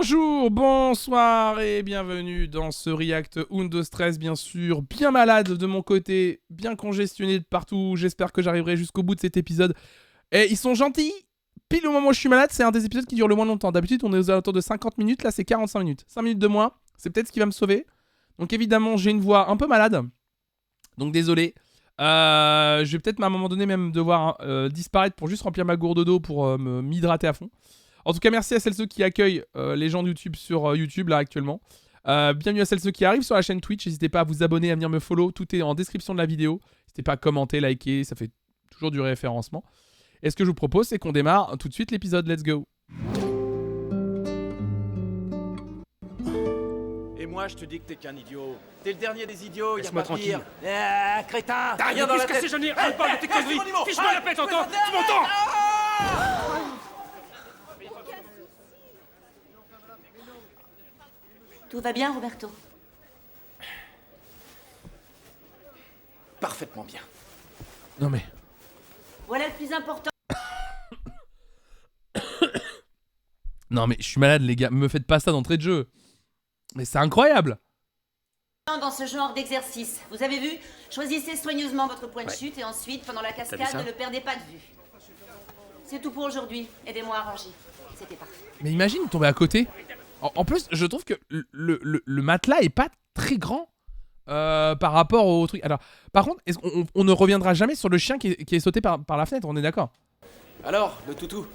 Bonjour, bonsoir et bienvenue dans ce React Undo Stress, bien sûr, bien malade de mon côté, bien congestionné de partout. J'espère que j'arriverai jusqu'au bout de cet épisode. Et ils sont gentils. Pile au moment où je suis malade, c'est un des épisodes qui dure le moins longtemps. D'habitude, on est aux alentours de 50 minutes, là c'est 45 minutes. 5 minutes de moins, c'est peut-être ce qui va me sauver. Donc évidemment, j'ai une voix un peu malade. Donc désolé. Je vais peut-être à un moment donné même devoir disparaître pour juste remplir ma gourde d'eau pour m'hydrater à fond. En tout cas, merci à celles ceux qui accueillent les gens de YouTube sur YouTube là actuellement. Bienvenue à celles ceux qui arrivent sur la chaîne Twitch. N'hésitez pas à vous abonner, à venir me follow. Tout est en description de la vidéo. N'hésitez pas à commenter, liker. Ça fait toujours du référencement. Et ce que je vous propose, c'est qu'on démarre tout de suite l'épisode. Let's go. Et moi, je te dis que t'es qu'un idiot. T'es le dernier des idiots, y'a Laisse-moi pas tranquille. pire. Ah, crétin. T'as rien dans la tête. Qu'est-ce que c'est, Johnny? Parle de tes conneries. Fiche-moi la paix, t'entends? Tu m'entends? Tout va bien, Roberto? Parfaitement bien. Non mais... Voilà le plus important. Non mais je suis malade les gars. Me faites pas ça d'entrée de jeu. Mais c'est incroyable. Dans ce genre d'exercice, vous avez vu? Choisissez soigneusement votre point de Ouais. chute et ensuite, pendant la vu ça? cascade, ne le perdez pas de vue. C'est tout pour aujourd'hui. Aidez-moi à ranger. C'était parfait. Mais imagine tomber à côté. En plus, je trouve que le matelas est pas très grand par rapport au truc. Alors, par contre, est-ce qu'on ne reviendra jamais sur le chien qui est sauté par la fenêtre, on est d'accord? Alors, le toutou.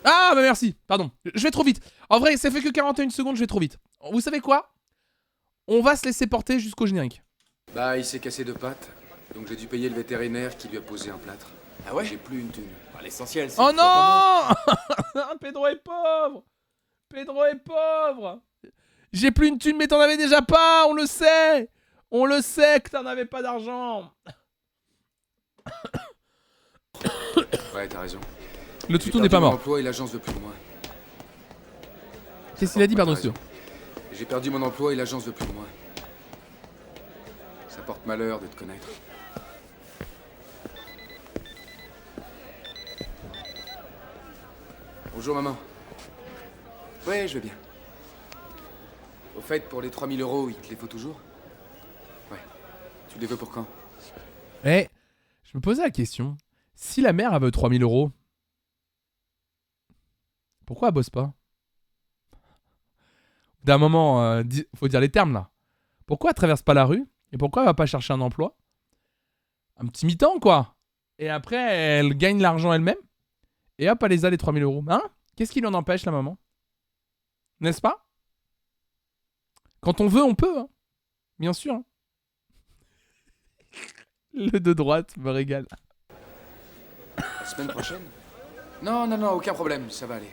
Ah bah merci, pardon, je vais trop vite. En vrai, ça fait que 41 secondes, je vais trop vite. Vous savez quoi? On va se laisser porter jusqu'au générique. Bah, il s'est cassé deux pattes, donc j'ai dû payer le vétérinaire qui lui a posé un plâtre. Ah ouais? J'ai plus une thune. Bah, l'essentiel, c'est Oh qu'il soit pas non Pedro est pauvre. Pedro est pauvre. J'ai plus une thune, mais t'en avais déjà pas, on le sait. On le sait que t'en avais pas d'argent. Ouais, t'as raison. Le toutou n'est pas mort. J'ai perdu mon emploi et l'agence veut plus de moi. Qu'est-ce qu'il a dit, pardon, T'as raison. monsieur? J'ai perdu mon emploi et l'agence veut plus de moi. Ça porte malheur de te connaître. Bonjour, maman. Ouais, je vais bien. Au fait, pour les 3000 €, il te les faut toujours? Ouais. Tu les veux pour quand? Eh, je me posais la question. Si la mère elle veut 3000 €, pourquoi elle bosse pas? D'un moment, faut dire les termes là. Pourquoi elle traverse pas la rue? Et pourquoi elle va pas chercher un emploi? Un petit mi-temps quoi. Et après, elle gagne l'argent elle-même. Et hop, elle les a les 3000 €. Hein? Qu'est-ce qui l'en empêche la maman? N'est-ce pas? Quand on veut, on peut. Hein. Bien sûr. Hein. Le de droite me régale. La semaine prochaine? Non, non, non, aucun problème, ça va aller.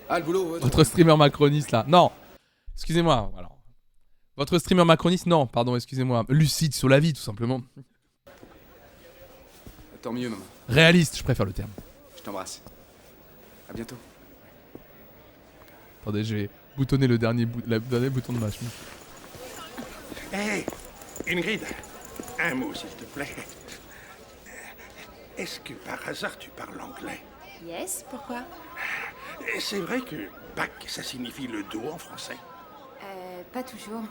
Ah, le boulot, ouais, Votre streamer macroniste là. Non. Excusez-moi. Alors. Votre streamer macroniste, non. Pardon, excusez-moi. Lucide sur la vie, tout simplement. Tant mieux, maman. Réaliste, je préfère le terme. Je t'embrasse. À bientôt. Attendez, je vais boutonner le dernier bouton de ma chemise. Hé, Ingrid, un mot s'il te plaît. Est-ce que par hasard tu parles anglais? Yes, pourquoi? C'est vrai que back, ça signifie le dos en français. Pas toujours.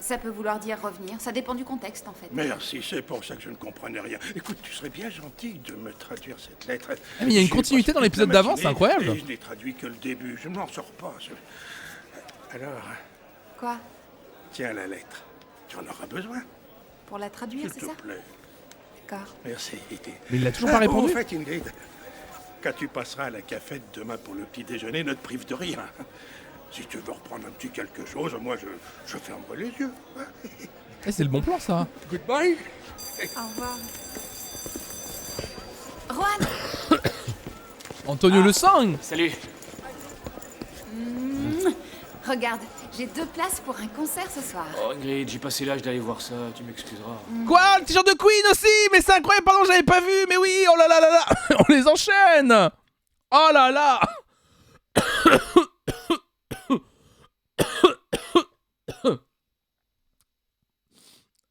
Ça peut vouloir dire revenir, ça dépend du contexte en fait. Merci, c'est pour ça que je ne comprenais rien. Écoute, tu serais bien gentil de me traduire cette lettre. Ah, mais il y a une J'ai continuité passé dans toute l'épisode la d'avant, matinée c'est incroyable. Et je n'ai traduit que le début, je ne m'en sors pas. Alors, Quoi? tiens la lettre. Tu en auras besoin, Pour la traduire, s'il c'est te ça? plaît. D'accord. Merci. Mais il a toujours pas répondu. En fait, Ingrid, quand tu passeras à la cafette demain pour le petit déjeuner, ne te prive de rien. Si tu veux reprendre un petit quelque chose, moi, je fermerai les yeux. Eh, c'est le bon plan ça. Goodbye. Au revoir. Juan! Antonio Le Sang. Salut. Regarde, j'ai 2 places pour un concert ce soir. Oh, Ingrid, j'ai passé l'âge d'aller voir ça, tu m'excuseras. Quoi? Le t-shirt de Queen aussi? Mais c'est incroyable, pardon, j'avais pas vu. Mais oui, oh là là là là. On les enchaîne. Oh là là.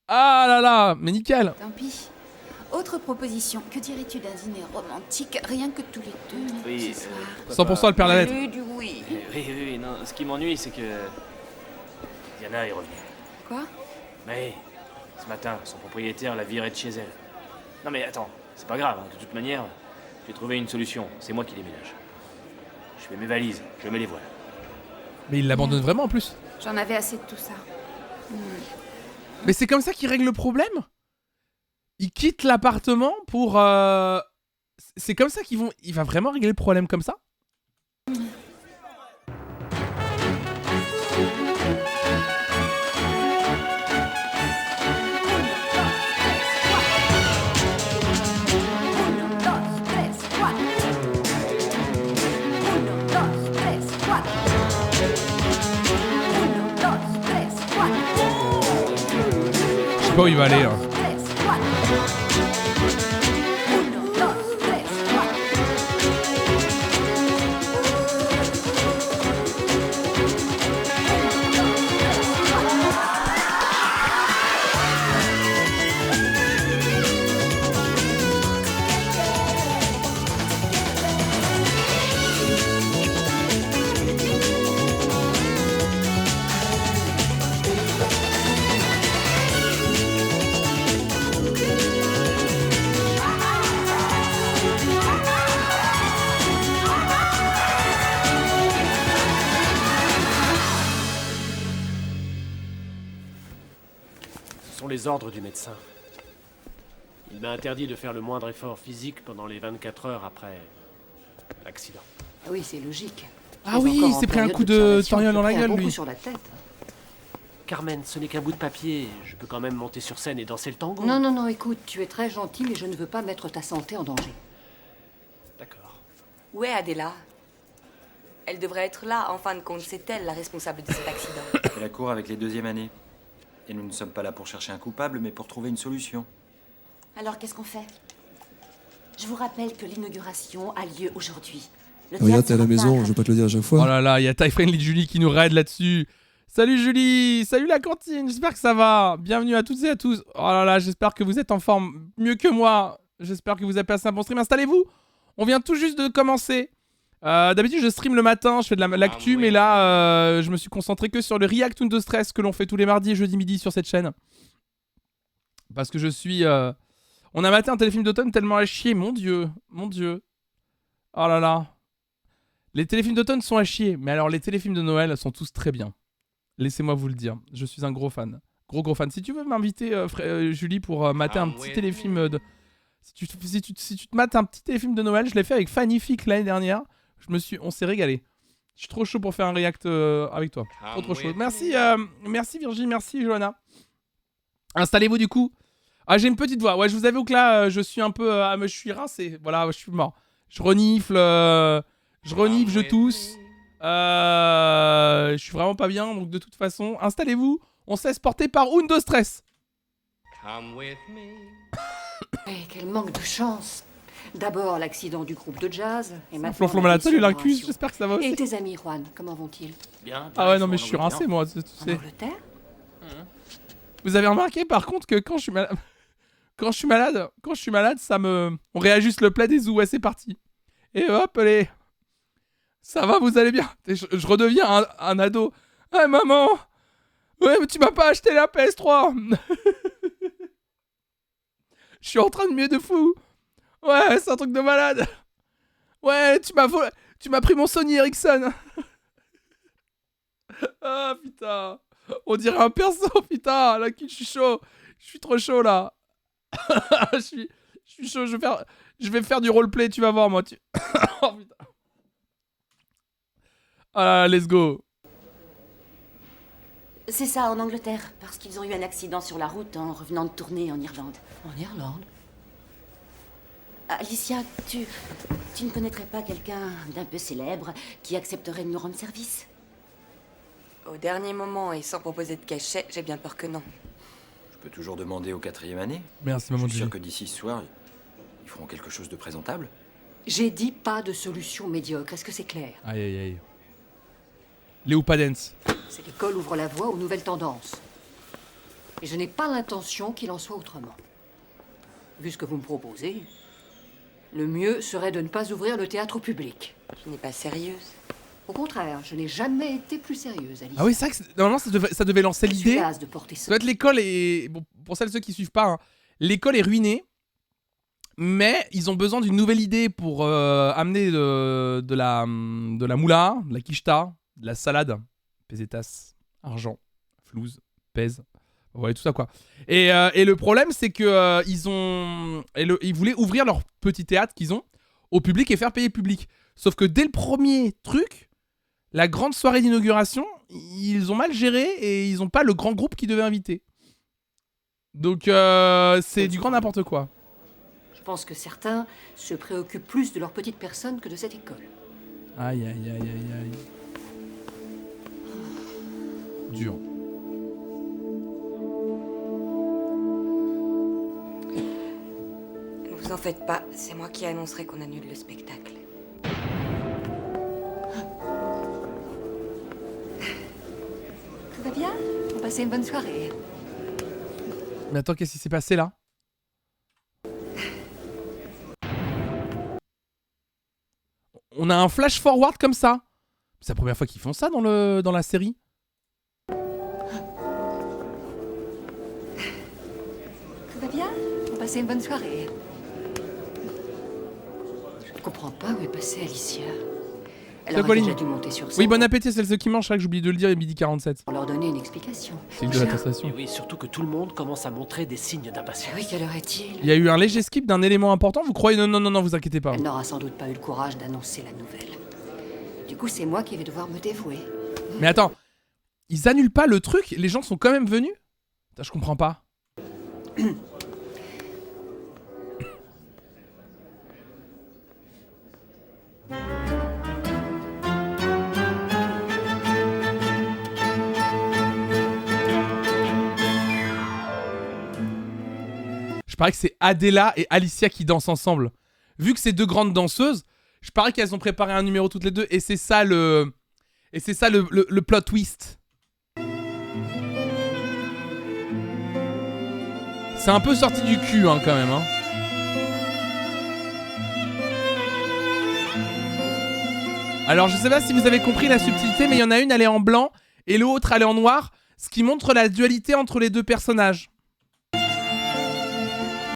Ah là là, mais nickel. Tant pis. Autre proposition, que dirais-tu d'un dîner romantique, rien que tous les deux Oui, ce soir? 100% elle perd la lettre. Allez, du oui. Oui, non, Ce qui m'ennuie, c'est que... Diana est revenue. Quoi? Mais ce matin, son propriétaire l'a virée de chez elle. Non mais attends, c'est pas grave, hein. De toute manière, j'ai trouvé une solution. C'est moi qui déménage. Je fais mes valises, je mets les voiles. Mais il l'abandonne vraiment en plus. J'en avais assez de tout ça. Mais c'est comme ça qu'il règle le problème. Il quitte l'appartement pour... C'est comme ça qu'ils vont... Il va vraiment régler le problème comme ça? Je sais pas où il va aller. Hein. Ce sont les ordres du médecin. Il m'a interdit de faire le moindre effort physique pendant les 24 heures après l'accident. Oui, c'est logique. Ah oui, il s'est pris un coup de toriol dans la gueule, lui. Sur la tête. Carmen, ce n'est qu'un bout de papier. Je peux quand même monter sur scène et danser le tango. Non, non, non, écoute, tu es très gentil, mais je ne veux pas mettre ta santé en danger. D'accord. Où est Adela? Elle devrait être là, en fin de compte, c'est elle la responsable de cet accident. Elle la court avec les deuxièmes années. Et nous ne sommes pas là pour chercher un coupable, mais pour trouver une solution. Alors qu'est-ce qu'on fait? Je vous rappelle que l'inauguration a lieu aujourd'hui. Regarde, t'es à la maison, je vais pas te le dire à chaque fois. Oh là là, il y a Ty Friendly Julie qui nous raide là-dessus. Salut Julie, salut la cantine, j'espère que ça va. Bienvenue à toutes et à tous. Oh là là, j'espère que vous êtes en forme mieux que moi. J'espère que vous avez passé un bon stream. Installez-vous, on vient tout juste de commencer. D'habitude je stream le matin, je fais de l'actu, mais là je me suis concentré que sur le React Windows Stress que l'on fait tous les mardis et jeudi midi sur cette chaîne. Parce que je suis... On a maté un téléfilm d'automne tellement à chier, mon dieu, mon dieu. Oh là là. Les téléfilms d'automne sont à chier, mais alors les téléfilms de Noël sont tous très bien. Laissez-moi vous le dire, je suis un gros fan. Gros fan. Si tu veux m'inviter, Julie, pour mater un petit téléfilm de... Si tu te mates un petit téléfilm de Noël, je l'ai fait avec Fanny Fick l'année dernière. On s'est régalé. Je suis trop chaud pour faire un react avec toi. Trop chaud. Merci, merci Virginie, merci Johanna. Installez-vous du coup. Ah, j'ai une petite voix. Ouais, je vous avoue que là, je suis un peu... je suis rincé. Voilà, je suis mort. Je renifle, je tousse. Je suis vraiment pas bien, donc de toute façon, installez-vous. On se laisse porter par Windows Stress. Quel manque de chance. D'abord l'accident du groupe de jazz, et maintenant... Flonflon malade, salut l'incus, j'espère que ça va aussi. Et tes amis, Juan, comment vont-ils? Bien. Ah ouais, non mais je suis rincé moi, tu sais. En Angleterre? Vous avez remarqué par contre que quand je suis malade... Quand je suis malade, ça me... On réajuste le plat des zoos, ouais, c'est parti. Et hop, allez. Ça va, vous allez bien. Je redeviens un ado. Ah, maman. Ouais, mais tu m'as pas acheté la PS3. Je suis en train de mieux de fou. Ouais, c'est un truc de malade. Ouais, tu m'as pris mon Sony Ericsson. Ah, putain. On dirait un perso, putain. Là, je suis chaud. Je suis trop chaud, là. Je suis chaud. Je vais faire du roleplay, tu vas voir, moi. Oh, putain. Ah, let's go. C'est ça, en Angleterre, parce qu'ils ont eu un accident sur la route en revenant de tourner en Irlande. En Irlande? Alicia, tu ne connaîtrais pas quelqu'un d'un peu célèbre qui accepterait de nous rendre service? Au dernier moment et sans proposer de cachet, j'ai bien peur que non. Je peux toujours demander aux 4e années. Merci, maman. Je suis sûr que d'ici ce soir, ils feront quelque chose de présentable. J'ai dit pas de solution médiocre, est-ce que c'est clair? Aïe, aïe, aïe. Léo Padens. Cette école ouvre la voie aux nouvelles tendances. Et je n'ai pas l'intention qu'il en soit autrement. Vu ce que vous me proposez, le mieux serait de ne pas ouvrir le théâtre au public. Je n'ai pas sérieuse. Au contraire, je n'ai jamais été plus sérieuse, Alicia. Ah oui, c'est vrai que normalement ça devait lancer Je suis l'idée. lasse de porter Ça ça. doit être l'école et bon, pour celles et ceux qui suivent pas, hein, l'école est ruinée, mais ils ont besoin d'une nouvelle idée pour amener de la moula, de la quicheta, de la salade, pesetas, argent, flouze, pèse, ouais tout ça quoi. Et le problème c'est que ils voulaient ouvrir leur petit théâtre qu'ils ont au public et faire payer le public. Sauf que dès le premier truc, la grande soirée d'inauguration, ils ont mal géré et ils ont pas le grand groupe qu'ils devaient inviter. Donc c'est du grand n'importe quoi. Je pense que certains se préoccupent plus de leur petite personne que de cette école. Aïe aïe aïe aïe aïe. Dur. Ne vous en faites pas, c'est moi qui annoncerai qu'on annule le spectacle. Tout va bien? On passait une bonne soirée. Mais attends, qu'est-ce qui s'est passé là? On a un flash forward comme ça. C'est la première fois qu'ils font ça dans la série. Tout va bien? On passait une bonne soirée. Je ne comprends pas où est passée Alicia. Elle C'est aurait quoi, déjà Lynn dû monter sur scène. Oui, bon appétit, c'est ceux qui mangent, c'est vrai que j'oublie de le dire, il est midi 47. Pour leur donner une explication. C'est une de la tentation. Et oui, surtout que tout le monde commence à montrer des signes Ah d'impatience. oui, quelle heure est-il? Il y a eu un léger skip d'un élément important, vous croyez? Non, vous inquiétez pas. Elle n'aura sans doute pas eu le courage d'annoncer la nouvelle. Du coup, c'est moi qui vais devoir me dévouer. Mais attends, ils annulent pas le truc, les gens sont quand même venus? Putain, je comprends pas. Je parie que c'est Adela et Alicia qui dansent ensemble. Vu que c'est deux grandes danseuses, je parie qu'elles ont préparé un numéro toutes les deux et c'est ça le plot twist. C'est un peu sorti du cul hein, quand même. Hein. Alors je sais pas si vous avez compris la subtilité, mais il y en a une, elle est en blanc et l'autre, elle est en noir, ce qui montre la dualité entre les deux personnages.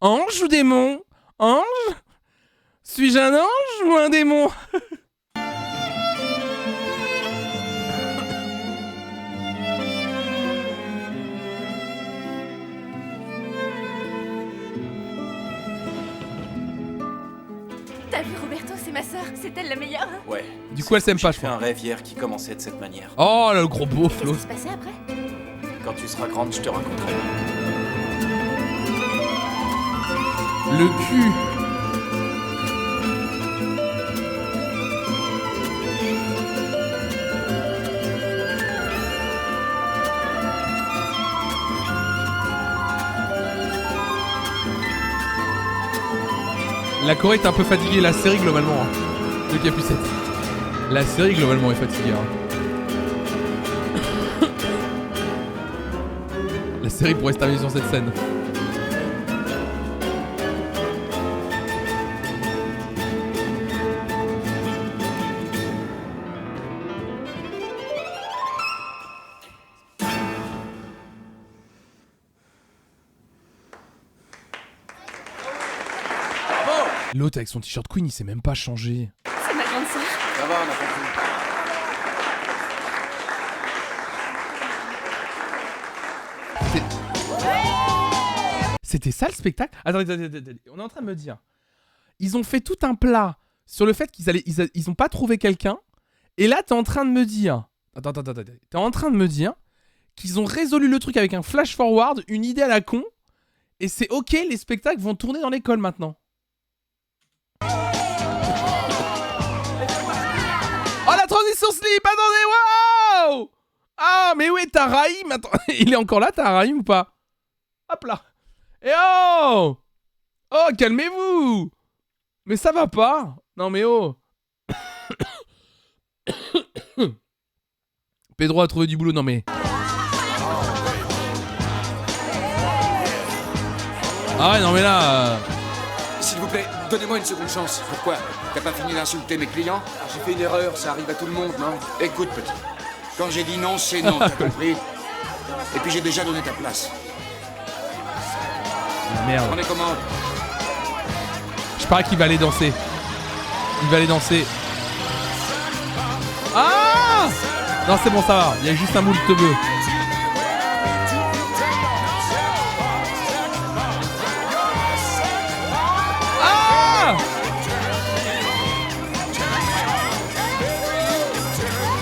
Ange ou démon? Ange? Suis-je un ange ou un démon? T'as vu Roberto, c'est ma sœur, c'est elle la meilleure. Ouais. Du coup, elle s'aime pas, je J'ai fait crois. un rêve hier qui commençait de cette manière. Oh, le gros beau Flo. Qu'est-ce qui se passait après? Quand tu seras grande, je te raconterai. Le cul. La Corée est un peu fatiguée, la série globalement. Hein. Le Capucette. La série globalement est fatiguée. Hein. La série pourrait se terminer sur cette scène. L'autre avec son t-shirt Queen, il s'est même pas changé. C'est ma grande sœur. Ça va, on a compris. C'était ça le spectacle? Attendez, on est en train de me dire. Ils ont fait tout un plat sur le fait ils ont pas trouvé quelqu'un. Et là, t'es en train de me dire. Attends. T'es en train de me dire qu'ils ont résolu le truc avec un flash forward, une idée à la con. Et c'est ok, les spectacles vont tourner dans l'école maintenant. Oh la transition slip, attendez, wow! Ah mais où est Taraïm? Attends, il est encore là Taraïm ou pas? Hop là. Eh oh! Oh, calmez-vous! Mais ça va pas? Non mais oh! Pedro a trouvé du boulot, non mais... Ah ouais, non mais là... S'il vous plaît, Donnez-moi une seconde chance. Pourquoi? T'as pas fini d'insulter mes clients? J'ai fait une erreur, ça arrive à tout le monde, non? Écoute, petit. Quand j'ai dit non, c'est non, t'as compris? Et puis j'ai déjà donné ta place. Merde. Prenez commande. Je parie qu'il va aller danser. Il va aller danser. Ah! Non, c'est bon, ça va. Il y a juste un moule de bœuf. Ah!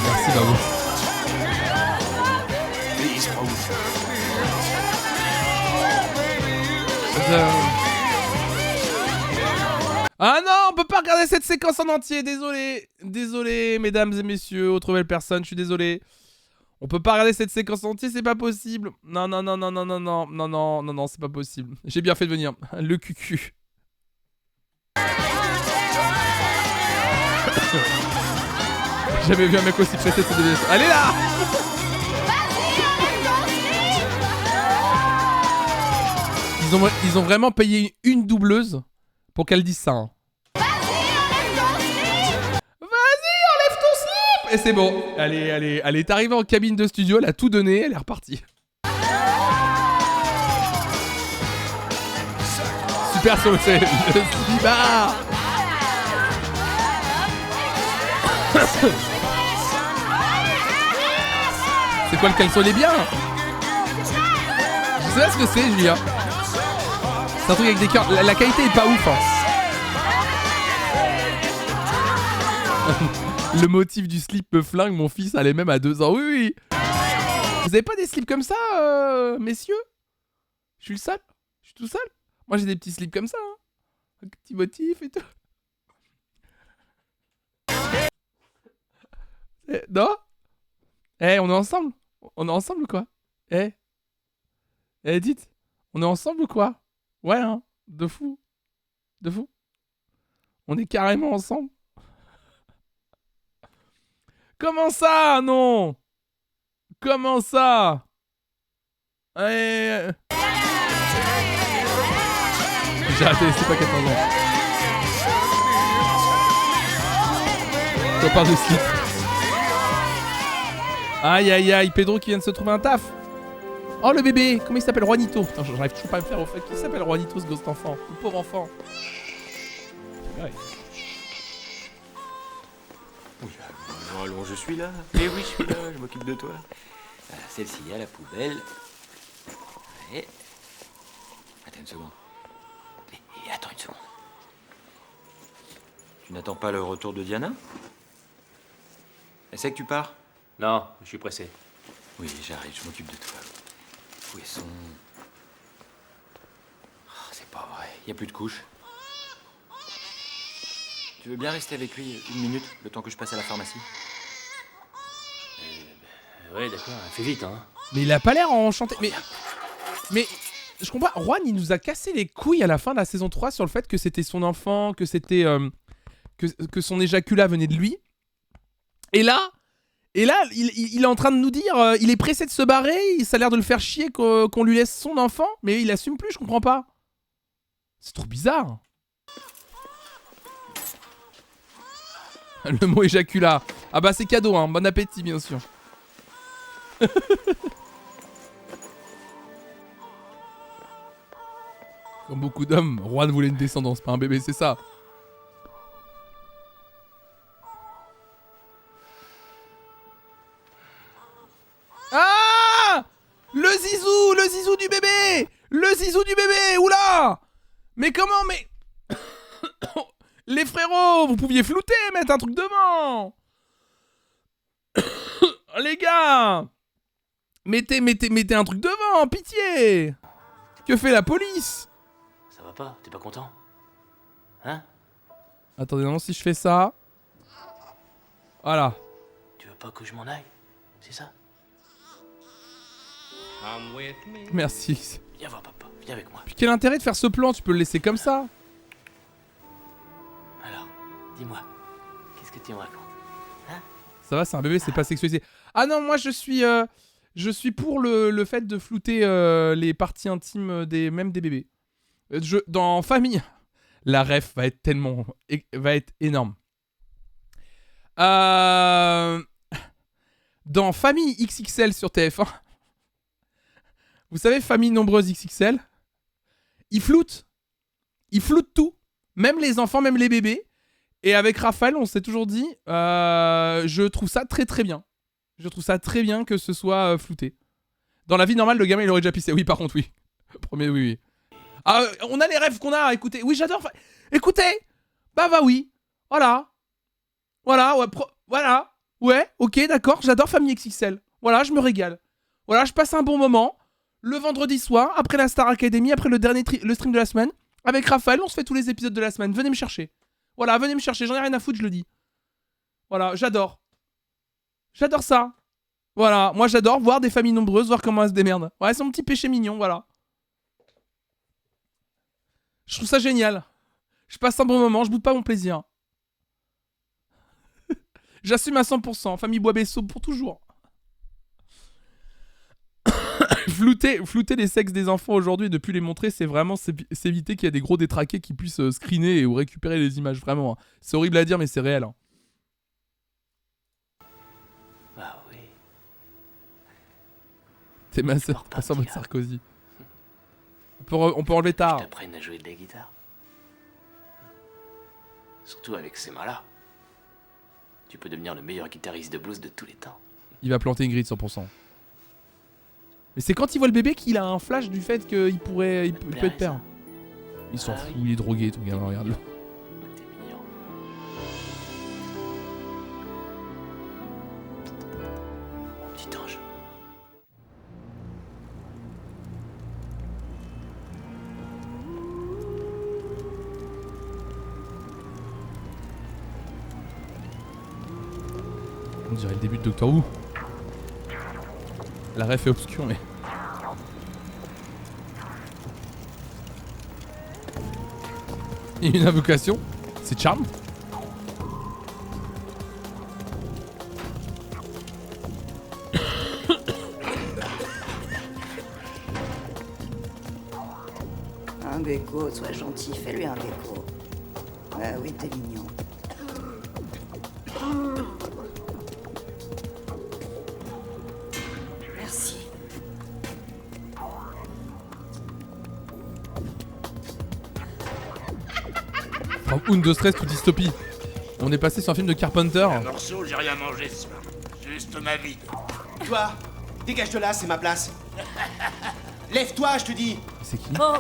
Merci, Babou. Ah non, on peut pas regarder cette séquence en entier, désolé. Désolé, mesdames et messieurs, autre belle personne, je suis désolé. On peut pas regarder cette séquence en entier, c'est pas possible. Non, non, non, non, non, non, non, non, non, non, non, c'est pas possible. J'ai bien fait de venir. Le cucu. J'avais vu un mec aussi pressé de se dévier. Allez là! Ils ont vraiment payé une doubleuse pour qu'elle dise ça. Hein. Vas-y, enlève ton slip! Et c'est bon. Elle est arrivée en cabine de studio, elle a tout donné, elle est repartie. Super sur le slibard. C'est quoi le caleçon? Il est bien. Je sais pas ce que c'est, Julien. C'est un truc avec des cœurs. La qualité est pas ouf. Hein. Le motif du slip me flingue. Mon fils allait même à 2 ans. Oui, oui. Vous avez pas des slips comme ça, messieurs? Je suis le seul? Je suis tout seul? Moi j'ai des petits slips comme ça. Hein. Un petit motif et tout. Non? Eh, on est ensemble? On est ensemble ou quoi? Eh? Eh, dites. On est ensemble ou quoi? Ouais, hein, de fou. De fou. On est carrément ensemble. Comment ça, non? Comment ça? J'ai raté, c'est pas 14 ans. On parle de slip. Aïe aïe aïe, Pedro qui vient de se trouver un taf. Oh le bébé, comment il s'appelle? Juanito. Putain, j'arrive toujours pas à me faire au fait. Qui s'appelle Juanito, ce gosse d'enfant? Le pauvre enfant. Ouais. Oui, allons, je suis là. Eh oui, je suis là, je m'occupe de toi. Celle-ci à la poubelle. Et... Attends une seconde. Et attends une seconde. Tu n'attends pas le retour de Diana? Elle sait que tu pars? Non, je suis pressé. Oui, j'arrive, je m'occupe de toi. Où est son... Oh, c'est pas vrai, il n'y a plus de couches. Tu veux bien rester avec lui 1 minute, le temps que je passe à la pharmacie? Ouais, d'accord, fais vite, hein. Mais il a pas l'air enchanté. Mais je comprends pas. Juan, il nous a cassé les couilles à la fin de la saison 3 sur le fait que c'était son enfant, que c'était... que son éjaculat venait de lui. Et là, il est en train de nous dire, il est pressé de se barrer, ça a l'air de le faire chier qu'on lui laisse son enfant, mais il assume plus, je comprends pas. C'est trop bizarre. Le mot éjaculat. Ah bah c'est cadeau, hein. Bon appétit bien sûr. Comme beaucoup d'hommes, Juan voulait une descendance, pas un bébé, c'est ça. Ah! Le zizou du bébé! Le zizou du bébé! Oula! Mais comment, mais... Les frérots, vous pouviez flouter, mettre un truc devant! Les gars! Mettez un truc devant, pitié! Que fait la police? Ça va pas? T'es pas content? Hein? Attendez, non, si je fais ça... Voilà. Tu veux pas que je m'en aille? C'est ça? Merci. Viens voir papa, viens avec moi. Puis quel intérêt de faire ce plan? Tu peux le laisser comme ça. Alors, dis-moi, qu'est-ce que tu me racontes? Hein? Ça va, c'est un bébé, c'est pas sexualisé. Ah non, moi je suis pour le fait de flouter les parties intimes même des bébés. Dans famille, La ref va être tellement... va être énorme. Dans Famille XXL sur TF1, vous savez, Famille nombreuse XXL, ils floutent tout, même les enfants, même les bébés. Et avec Raphaël, on s'est toujours dit, je trouve ça très très bien. Je trouve ça très bien que ce soit flouté. Dans la vie normale, le gamin il aurait déjà pissé. Oui, par contre, oui. Premier, oui. Ah, on a les rêves qu'on a, écoutez. Oui, j'adore. Écoutez, bah oui. Voilà, ouais, voilà. Ouais, ok, d'accord, j'adore Famille XXL. Voilà, je me régale. Voilà, je passe un bon moment. Le vendredi soir, après la Star Academy, après le stream de la semaine. Avec Raphaël, on se fait tous les épisodes de la semaine. Venez me chercher. Voilà, venez me chercher, j'en ai rien à foutre, je le dis. Voilà, j'adore. J'adore ça. Voilà, moi j'adore voir des familles nombreuses, voir comment elles se démerdent. Ouais, c'est mon petit péché mignon, voilà. Je trouve ça génial. Je passe un bon moment, je boude pas mon plaisir. J'assume à 100%, famille Bois-Bessot pour toujours. Flouter les sexes des enfants aujourd'hui et ne plus les montrer, c'est vraiment s'éviter qu'il y ait des gros détraqués qui puissent screener ou récupérer les images, vraiment. C'est horrible à dire, mais c'est réel. Bah oui. C'est ma sœur, pas sans mode Sarkozy. On peut enlever tard. Je t'apprenne à jouer de la guitare. Surtout avec ces mains-là. Tu peux devenir le meilleur guitariste de blues de tous les temps. Il va planter Ingrid 100%. Mais c'est quand il voit le bébé qu'il a un flash du fait qu'il peut être père. Il s'en fout, il est drogué ton gamin, regarde-le. T'es mignon. Mon petit ange. On dirait le début de Doctor Who. La ref est obscure, mais... Et une invocation, c'est Charme. Un Beko, sois gentil, fais-lui un Beko. Ah oui, t'es mignon. Merci. From Undo Stress to Dystopie. On est passé sur un film de Carpenter. Un morceau, j'ai rien mangé ce soir. Juste ma vie. Toi, dégage de là, c'est ma place. Lève-toi, je te dis. C'est qui? Oh,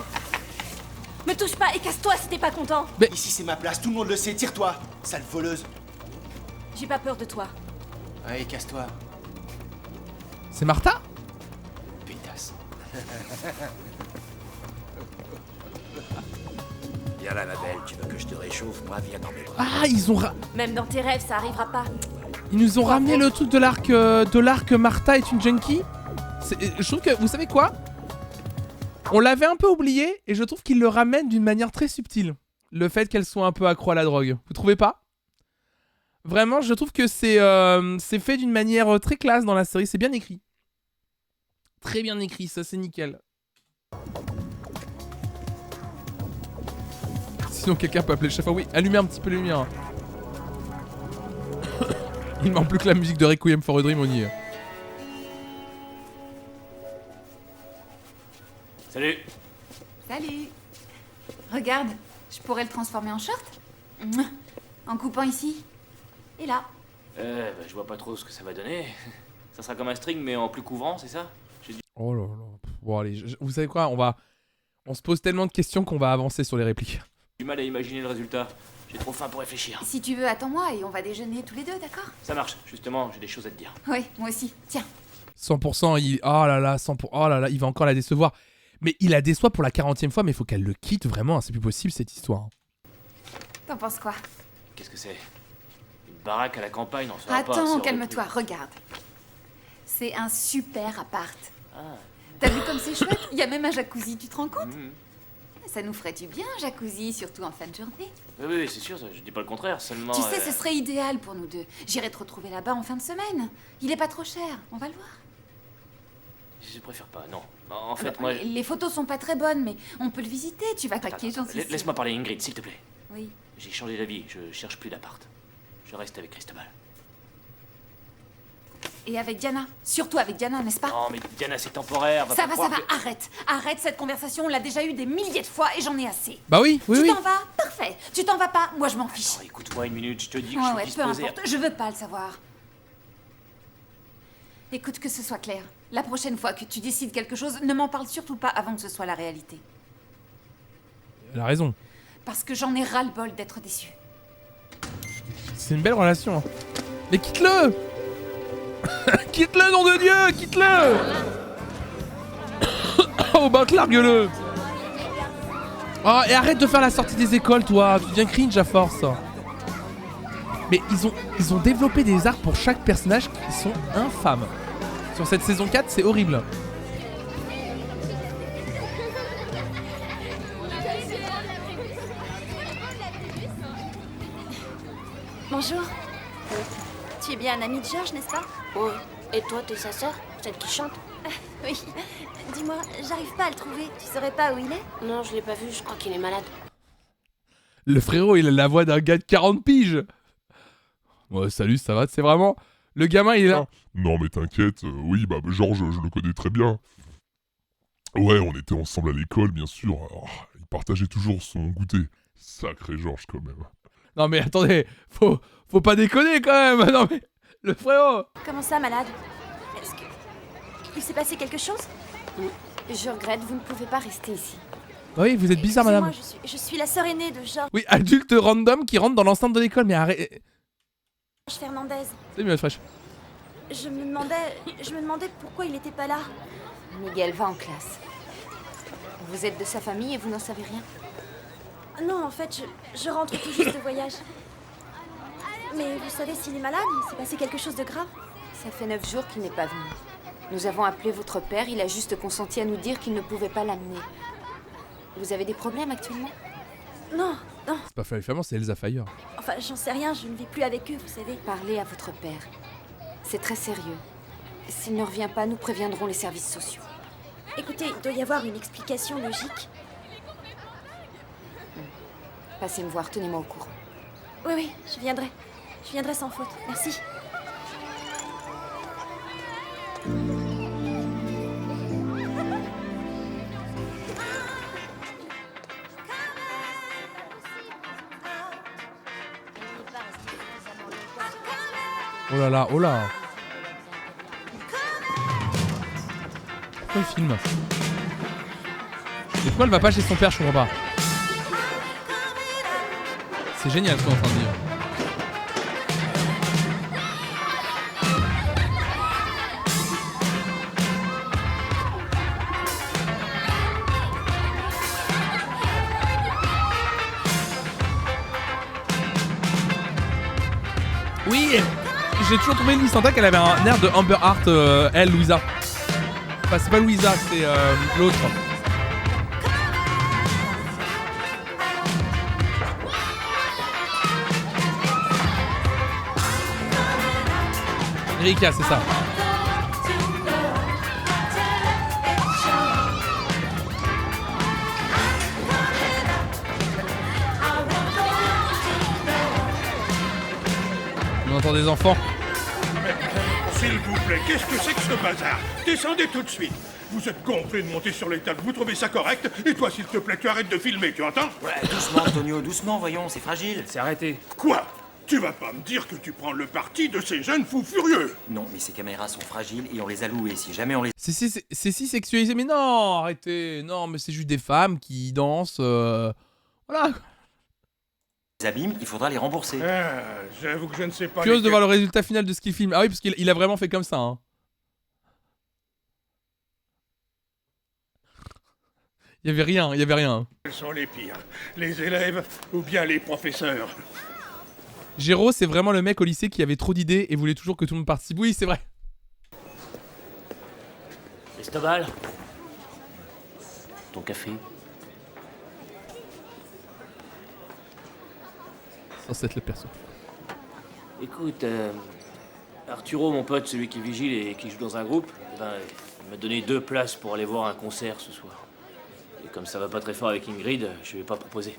me touche pas et casse-toi si t'es pas content. Mais... Ici, c'est ma place, tout le monde le sait. Tire-toi, sale voleuse. J'ai pas peur de toi. Allez, casse-toi. C'est Martha? Pétasse. Viens là, ma belle, tu veux que je te réchauffe? Moi, viens dans mes bras. Ah, ils ont... Même dans tes rêves, ça arrivera pas. Ils nous ont ramené le truc de l'arc Martha est une junkie. Je trouve que, vous savez quoi? On l'avait un peu oublié et je trouve qu'ils le ramènent d'une manière très subtile. Le fait qu'elle soit un peu accro à la drogue. Vous trouvez pas? Vraiment, je trouve que c'est fait d'une manière très classe dans la série. C'est bien écrit. Très bien écrit, ça c'est nickel. Sinon quelqu'un peut appeler le chef. Ah oui, allumez un petit peu les lumières. Il manque plus que la musique de Requiem for a Dream, on y est. Salut. Salut. Regarde, je pourrais le transformer en short. Mouah. En coupant ici. Et là. Je vois pas trop ce que ça va donner. Ça sera comme un string mais en plus couvrant, c'est ça? Oh là là. Bon allez, vous savez quoi, on se pose tellement de questions qu'on va avancer sur les répliques. J'ai du mal à imaginer le résultat. J'ai trop faim pour réfléchir. Si tu veux, attends-moi et on va déjeuner tous les deux, d'accord? Ça marche, justement, j'ai des choses à te dire. Oui, moi aussi. Tiens. 100%, oh là là, 100%, oh là là, il va encore la décevoir. Mais il la déçoit pour la 40e fois, mais il faut qu'elle le quitte vraiment, hein, c'est plus possible cette histoire. T'en penses quoi? Qu'est-ce que c'est? Une baraque à la campagne, on saura pas. Attends, calme-toi, regarde. C'est un super appart. Ah. T'as vu comme c'est chouette? Il y a même un jacuzzi, tu te rends compte? Ça nous ferait du bien, un jacuzzi, surtout en fin de journée. Oui, c'est sûr, je dis pas le contraire, seulement... Tu sais, ce serait idéal pour nous deux. J'irai te retrouver là-bas en fin de semaine. Il est pas trop cher, on va le voir. Je préfère pas, non. En fait, moi... Les photos sont pas très bonnes, mais on peut le visiter. Tu vas craquer, j'en suis sûre. Laisse-moi parler, Ingrid, s'il te plaît. Oui. J'ai changé d'avis, je cherche plus d'appart. Je reste avec Cristobal. Et avec Diana. Surtout avec Diana, n'est-ce pas? Non, mais Diana, c'est temporaire. Ça va, croire que- arrête. Arrête cette conversation, on l'a déjà eu des milliers de fois et j'en ai assez. Bah oui, oui, Tu oui. t'en vas? Parfait. Tu t'en vas pas? Moi, je m'en fiche. Oh, écoute-moi une minute, je te dis que Ouais, je ouais, suis peu disposé. importe. Je veux pas le savoir. Écoute, que ce soit clair. La prochaine fois que tu décides quelque chose, ne m'en parle surtout pas avant que ce soit la réalité. Elle a raison. Parce que j'en ai ras-le-bol d'être déçue. C'est une belle relation. Hein. Mais quitte-le. Quitte-le, nom de Dieu, quitte-le. Oh bah largue-le. Oh, et arrête de faire la sortie des écoles, toi. Tu deviens cringe à force. Mais ils ont développé des arcs pour chaque personnage qui sont infâmes. Sur cette saison 4, c'est horrible. Bonjour. Tu es bien un ami de Georges, n'est-ce pas? Oui. Et toi, t'es sa sœur? Celle qui chante? Oui. Dis-moi, j'arrive pas à le trouver. Tu saurais pas où il est? Non, je l'ai pas vu, je crois qu'il est malade. Le frérot, il a la voix d'un gars de 40 piges. Ouais, salut, ça va? C'est vraiment... Le gamin, il est là. Non, mais t'inquiète, oui, bah Georges, je le connais très bien. Ouais, on était ensemble à l'école, bien sûr. Alors, il partageait toujours son goûter. Sacré Georges, quand même. Non mais attendez, faut pas déconner quand même. Non mais le frérot. Comment ça, malade? Est-ce que... Il s'est passé quelque chose? Je regrette, vous ne pouvez pas rester ici. Oui, vous êtes bizarre, madame. Excusez-moi, je suis la sœur aînée de Georges Oui, adulte random qui rentre dans l'enceinte de l'école, mais arrête. Fernandez. C'est mieux, fraîche. Je me demandais pourquoi il était pas là. Miguel va en classe. Vous êtes de sa famille et vous n'en savez rien? Non, en fait, je rentre tout juste de voyage. Mais vous savez s'il est malade? Il s'est passé quelque chose de grave? Ça fait 9 jours qu'il n'est pas venu. Nous avons appelé votre père, il a juste consenti à nous dire qu'il ne pouvait pas l'amener. Vous avez des problèmes actuellement? Non, non. C'est pas Flavie Flamand, c'est Elsa Fire. Enfin, j'en sais rien, je ne vis plus avec eux, vous savez. Parlez à votre père. C'est très sérieux. S'il ne revient pas, nous préviendrons les services sociaux. Écoutez, il doit y avoir une explication logique. Passez me voir, tenez-moi au courant. Oui, oui, je viendrai. Je viendrai sans faute. Merci. Oh là là, oh là. Pourquoi il filme? Et pourquoi elle va pas chez son père, je comprends pas. C'est génial ce qu'on est en train de dire. Oui, j'ai toujours trouvé Lysandra qu'elle avait un air de Amber Heart, elle, Louisa. Enfin, c'est pas Louisa, c'est l'autre. Erika, c'est ça. On entend des enfants. S'il vous plaît, qu'est-ce que c'est que ce bazar? Descendez tout de suite. Vous êtes complet de monter sur les tables, vous trouvez ça correct? Et toi, s'il te plaît, tu arrêtes de filmer, tu entends? Ouais, doucement, Antonio, doucement, voyons, c'est fragile. C'est arrêté. Quoi? Tu vas pas me dire que tu prends le parti de ces jeunes fous furieux? Non, mais ces caméras sont fragiles et on les a louées. Si jamais on les... C'est si sexualisé, mais non, arrêtez. Non, mais c'est juste des femmes qui dansent. Voilà. abîme, il faudra les rembourser. Ah, j'avoue que je ne sais pas... Curieux de voir le résultat final de ce qu'il filme. Ah oui, parce qu'il a vraiment fait comme ça. Hein. Il y avait rien, il y avait rien. Quels sont les pires? Les élèves ou bien les professeurs? Géraud, c'est vraiment le mec au lycée qui avait trop d'idées et voulait toujours que tout le monde participe. Oui, c'est vrai. Cristobal, ton café. Censé être le perso. Écoute, Arturo, mon pote, celui qui vigile et qui joue dans un groupe, eh ben, il Il m'a donné 2 places pour aller voir un concert ce soir. Et comme ça va pas très fort avec Ingrid, je vais pas proposer.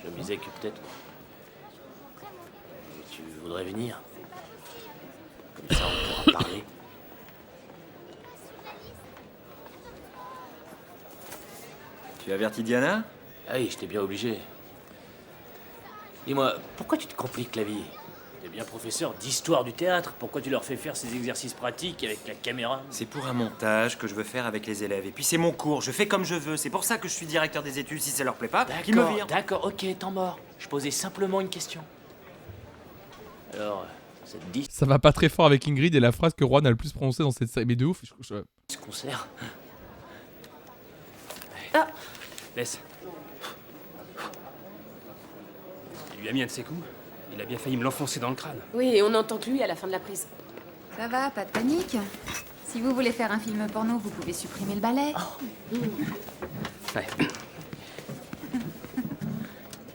Je me disais que peut-être... tu voudrais venir. Comme ça, on pourra parler. Tu as averti Diana? Ah oui, j'étais bien obligé. Dis-moi, pourquoi tu te compliques la vie? T'es bien professeur d'histoire du théâtre. Pourquoi tu leur fais faire ces exercices pratiques avec la caméra? C'est pour un montage que je veux faire avec les élèves. Et puis c'est mon cours, je fais comme je veux. C'est pour ça que je suis directeur des études. Si ça leur plaît pas, qu'ils me virent. D'accord, ok, temps mort. Je posais simplement une question. Alors, ça te dit Ça va pas très fort avec Ingrid et la phrase que Juan a le plus prononcée dans cette série. Mais de ouf. ce concert? Ah. Laisse. Il lui a mis un de ses coups. Il a bien failli me l'enfoncer dans le crâne. Oui, et on n'entend que lui à la fin de la prise. Ça va, pas de panique. Si vous voulez faire un film porno, vous pouvez supprimer le ballet. Ouais.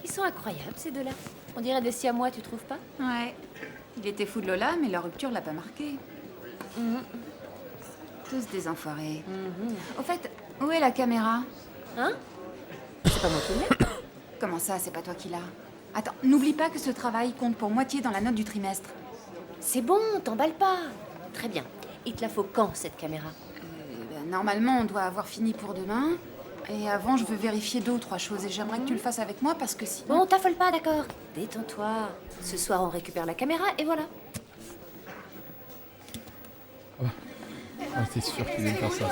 Ils sont incroyables, ces deux-là. On dirait des siamois, tu trouves pas? Ouais. Il était fou de Lola, mais leur rupture l'a pas marqué. Tous des enfoirés. Au fait, où est la caméra? Hein? C'est pas moi qui l'ai. Comment ça, c'est pas toi qui l'as? Attends, n'oublie pas que ce travail compte pour moitié dans la note du trimestre. C'est bon, t'emballes pas. Très bien. Il te la faut quand, cette caméra? Normalement, on doit avoir fini pour demain. Et avant, je veux vérifier 2 ou 3 choses. Et j'aimerais que tu le fasses avec moi parce que sinon... Bon, t'affole pas, d'accord? Détends-toi. Ce soir, on récupère la caméra et voilà. Ah, t'es sûr qu'il aime faire ça.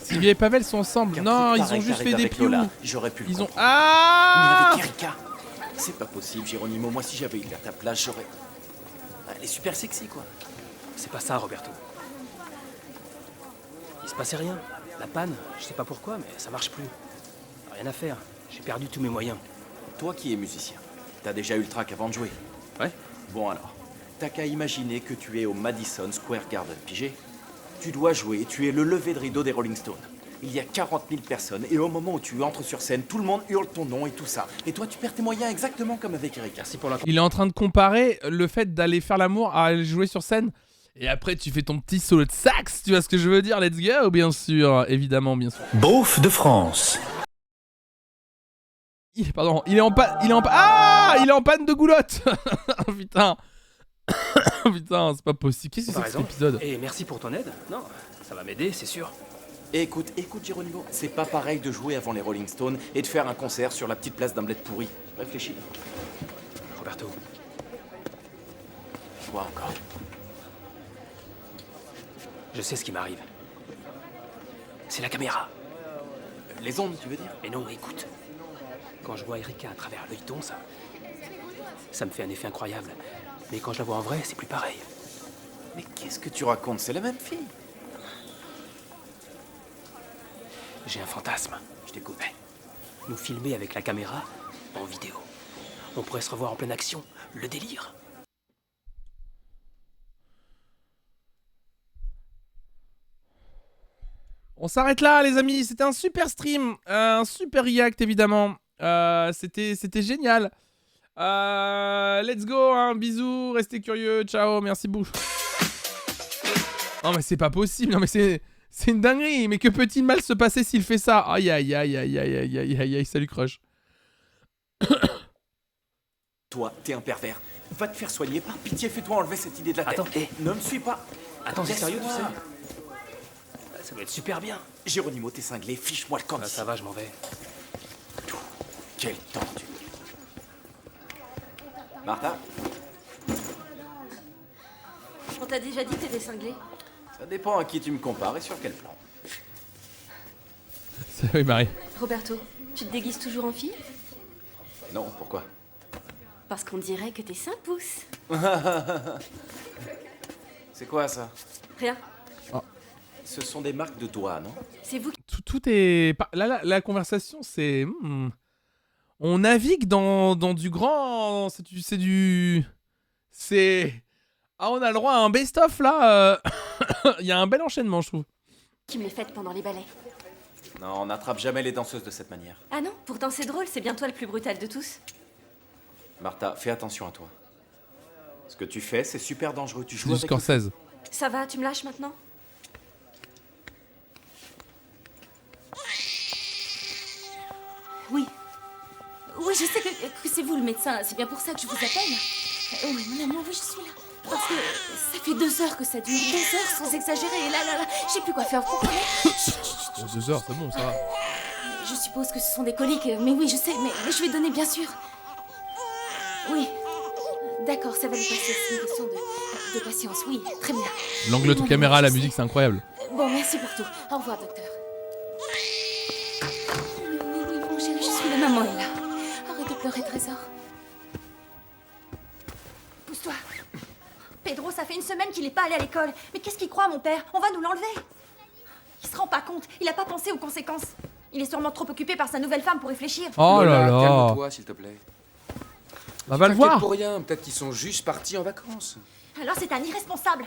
Sylvie et Pavel sont ensemble. Non, ils ont juste fait des pious. J'aurais pu. Ils ont... Mais Ah avec Erika, c'est pas possible, Geronimo. Moi, si j'avais été à ta place, j'aurais. Elle est super sexy, quoi. C'est pas ça, Roberto. Il se passait rien. La panne, je sais pas pourquoi, mais ça marche plus. Rien à faire. J'ai perdu tous mes moyens. Toi qui es musicien, t'as déjà eu le trac avant de jouer? Ouais. Bon alors, t'as qu'à imaginer que tu es au Madison Square Garden, pigé? Tu dois jouer, tu es le lever de rideau des Rolling Stones. Il y a 40 000 personnes, et au moment où tu entres sur scène, tout le monde hurle ton nom et tout ça. Et toi, tu perds tes moyens exactement comme avec Erika. Merci pour la... Il est en train de comparer le fait d'aller faire l'amour à aller jouer sur scène. Et après, tu fais ton petit solo de sax, tu vois ce que je veux dire? Let's go, bien sûr, évidemment, bien sûr. Beauf de France. Pardon, il est en panne. Ah, il est en panne de goulotte. Putain. Putain, c'est pas possible. Qu'est-ce que c'est que cet épisode? Et merci pour ton aide. Non, ça va m'aider, c'est sûr. Écoute, Geronimo, c'est pas pareil de jouer avant les Rolling Stones et de faire un concert sur la petite place d'un bled pourri. Réfléchis. Roberto. Quoi encore? Je sais ce qui m'arrive. C'est la caméra. Les ondes, tu veux dire? Mais non, écoute. Quand je vois Erika à travers l'œilleton, ça me fait un effet incroyable. Mais quand je la vois en vrai, c'est plus pareil. Mais qu'est-ce que tu racontes? C'est la même fille. J'ai un fantasme. Je t'écoute. Nous filmer avec la caméra en vidéo. On pourrait se revoir en pleine action. Le délire. On s'arrête là, les amis. C'était un super stream. Un super react, évidemment. C'était génial. Let's go, hein. Bisous. Restez curieux. Ciao. Merci beaucoup. Non, mais c'est pas possible. Non, mais c'est une dinguerie. Mais que peut-il mal se passer s'il fait ça? Aïe, aïe, aïe, aïe, aïe, aïe, aïe, aïe, aïe. Salut, Crush. Toi, t'es un pervers. Va te faire soigner. Par pitié, fais-toi enlever cette idée de la tête. Attends, ne me suis pas. Attends, c'est sérieux, tu sais? Ça va être super bien. Géronimo, t'es cinglé. Fiche-moi le camp d'ici. Ça va, je m'en vais. Quel tordu. Martha? On t'a déjà dit que t'étais cinglé? Ça dépend à qui tu me compares et sur quel plan. Oui, Marie. Roberto, tu te déguises toujours en fille? Non, pourquoi? Parce qu'on dirait que t'es 5 pouces. C'est quoi ça? Rien. Ce sont des marques de doigts, non? C'est vous qui... Tout est... La conversation, c'est... On navigue dans du grand... C'est du... C'est... Ah, on a le droit à un best-of, là. Il y a un bel enchaînement, je trouve. Qui me les faites pendant les ballets. Non, on n'attrape jamais les danseuses de cette manière. Ah non, pourtant c'est drôle, c'est bien toi le plus brutal de tous. Martha, fais attention à toi. Ce que tu fais, c'est super dangereux. Tu C'est joues du avec le Scorsese. Ça va, tu me lâches maintenant? Oui. Oui, je sais que c'est vous le médecin. C'est bien pour ça que je vous appelle. Oui, mon amour, oui, je suis là. Parce que ça fait 2 heures que ça dure. 2 heures sans exagérer. Et là, je sais plus quoi faire. Vous comprenez? Oh, 2 heures, c'est bon, ça va. Je suppose que ce sont des coliques. Mais oui, je sais. Mais je vais donner, bien sûr. Oui. D'accord, ça va lui passer. C'est une question de patience. Oui, très bien. L'angle de caméra, la musique, c'est incroyable. Bon, merci pour tout. Au revoir, docteur. Oui, mon chéri, je suis là. Maman est là. Arrête de pleurer, Trésor. Pousse-toi. Pedro, ça fait une semaine qu'il est pas allé à l'école. Mais qu'est-ce qu'il croit, mon père? On va nous l'enlever. Il se rend pas compte. Il a pas pensé aux conséquences. Il est sûrement trop occupé par sa nouvelle femme pour réfléchir. Oh là là. Calme-toi, s'il te plaît. On va le T'inquiète voir. pour rien, peut-être qu'ils sont juste partis en vacances. Alors c'est un irresponsable.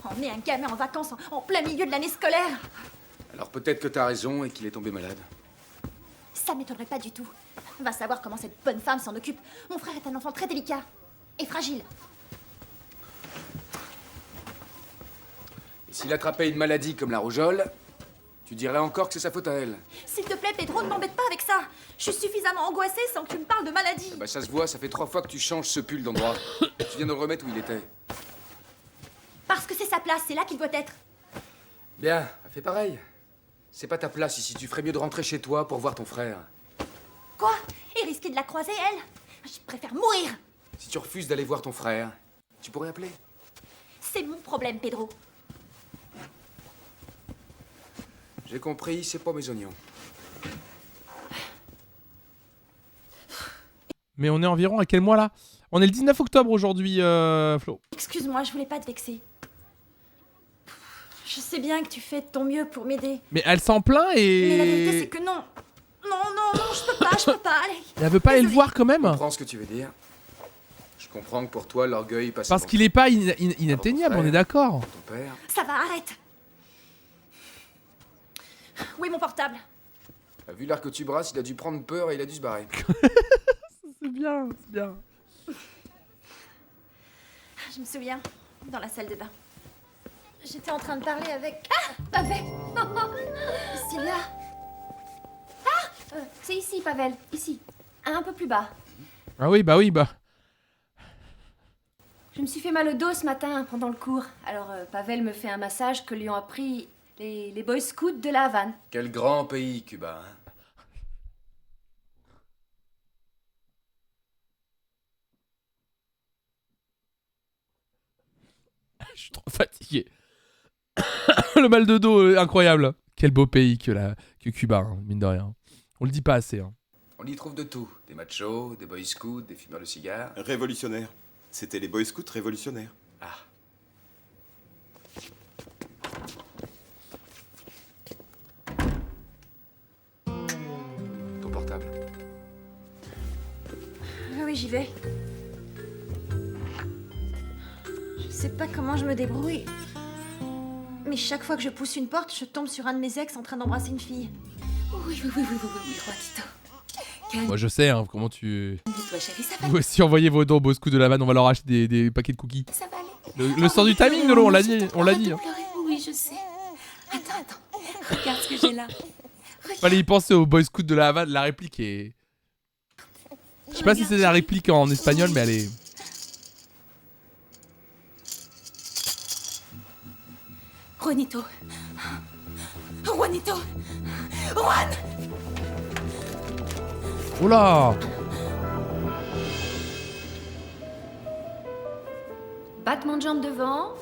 Emmener un gamin en vacances en plein milieu de l'année scolaire. Alors peut-être que t'as raison et qu'il est tombé malade. Ça m'étonnerait pas du tout. Va savoir comment cette bonne femme s'en occupe. Mon frère est un enfant très délicat et fragile. Et s'il attrapait une maladie comme la rougeole, tu dirais encore que c'est sa faute à elle. S'il te plaît, Pedro, ne m'embête pas avec ça. Je suis suffisamment angoissée sans que tu me parles de maladie. Bah ça se voit, ça fait 3 fois que tu changes ce pull d'endroit. Tu viens de le remettre où il était. Parce que c'est sa place, c'est là qu'il doit être. Bien, fais pareil. C'est pas ta place ici, tu ferais mieux de rentrer chez toi pour voir ton frère. Quoi? Et risquer de la croiser, elle? Je préfère mourir. Si tu refuses d'aller voir ton frère, tu pourrais appeler. C'est mon problème, Pedro. J'ai compris, c'est pas mes oignons. Mais on est environ à quel mois là? On est le 19 octobre aujourd'hui, Flo. Excuse-moi, je voulais pas te vexer. Je sais bien que tu fais de ton mieux pour m'aider. Mais elle s'en plaint Mais la vérité, c'est et... que non. Non, je peux pas, allez. Elle veut pas aller le voir quand même. Je comprends ce que tu veux dire. Je comprends que pour toi, l'orgueil passe. Parce qu'il est pas inatteignable, on est d'accord. Ton père. Ça va, arrête. Où est mon portable? Vu l'air que tu brasses, il a dû prendre peur et il a dû se barrer. C'est bien, c'est bien. Je me souviens, dans la salle de bain. J'étais en train de parler avec... Ah, Pavel. Sylvia. Ah, c'est ici, Pavel. Ici. Un peu plus bas. Ah oui, bah. Je me suis fait mal au dos ce matin pendant le cours. Alors, Pavel me fait un massage que lui ont appris les Boy Scouts de la Havane. Quel grand pays, Cuba. Hein. Je suis trop fatigué. Le mal de dos, incroyable. Quel beau pays que Cuba, hein, mine de rien. On le dit pas assez. Hein. On y trouve de tout. Des machos, des Boy Scouts, des fumeurs de cigares. Révolutionnaires. C'était les Boy Scouts révolutionnaires. Ah. Ton portable. Oui, j'y vais. Je sais pas comment je me débrouille. Mais chaque fois que je pousse une porte, je tombe sur un de mes ex en train d'embrasser une fille. Oui, Juanito. Moi je sais hein, comment tu... Toi, chérie, ça va. Vous aussi envoyez vos dons au Bosco de la vanne, on va leur acheter des paquets de cookies. Ça va aller. Le sens du timing, Nolo, on l'a dit. On l'a dit. Hein. Oui, je sais. Attends. Regarde ce que j'ai là. Fallait y penser au Boy Scout de la Havane, la réplique est... Je sais pas si c'est la réplique en espagnol, mais elle est... Juanito. Juanito. Juan. Oula. Battement de jambe devant,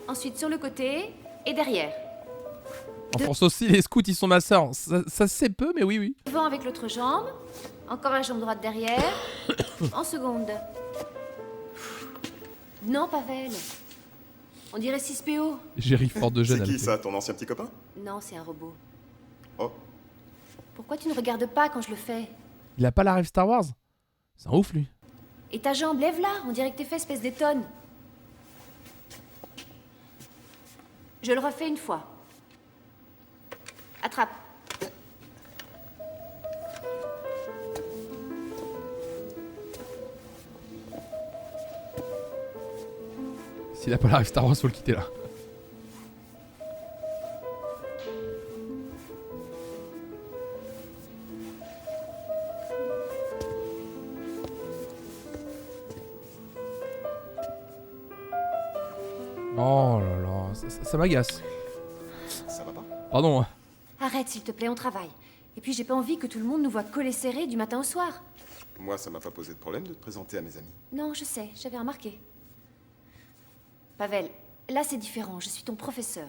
ensuite sur le côté et derrière. En France aussi, les scouts, ils sont ma sœur. Ça c'est peu, mais oui. Devant avec l'autre jambe, encore la jambe droite derrière, en seconde. Non, Pavel. On dirait 6PO. J'ai ri fort de jeune. C'est qui ça, ton ancien petit copain? Non, c'est un robot. Oh. Pourquoi tu ne regardes pas quand je le fais? Il a pas la rêve Star Wars? C'est un ouf, lui. Et ta jambe, lève-la, on dirait que tes fesses pèsent des tonnes. Je le refais une fois. Attrape. S'il a pas la rêve Star Wars, faut le quitter là. Oh là là, ça m'agace. Ça va pas? Pardon. Arrête, s'il te plaît, on travaille. Et puis j'ai pas envie que tout le monde nous voit collés serrés du matin au soir. Moi, ça m'a pas posé de problème de te présenter à mes amis. Non, je sais, j'avais remarqué. Pavel, là c'est différent, je suis ton professeur.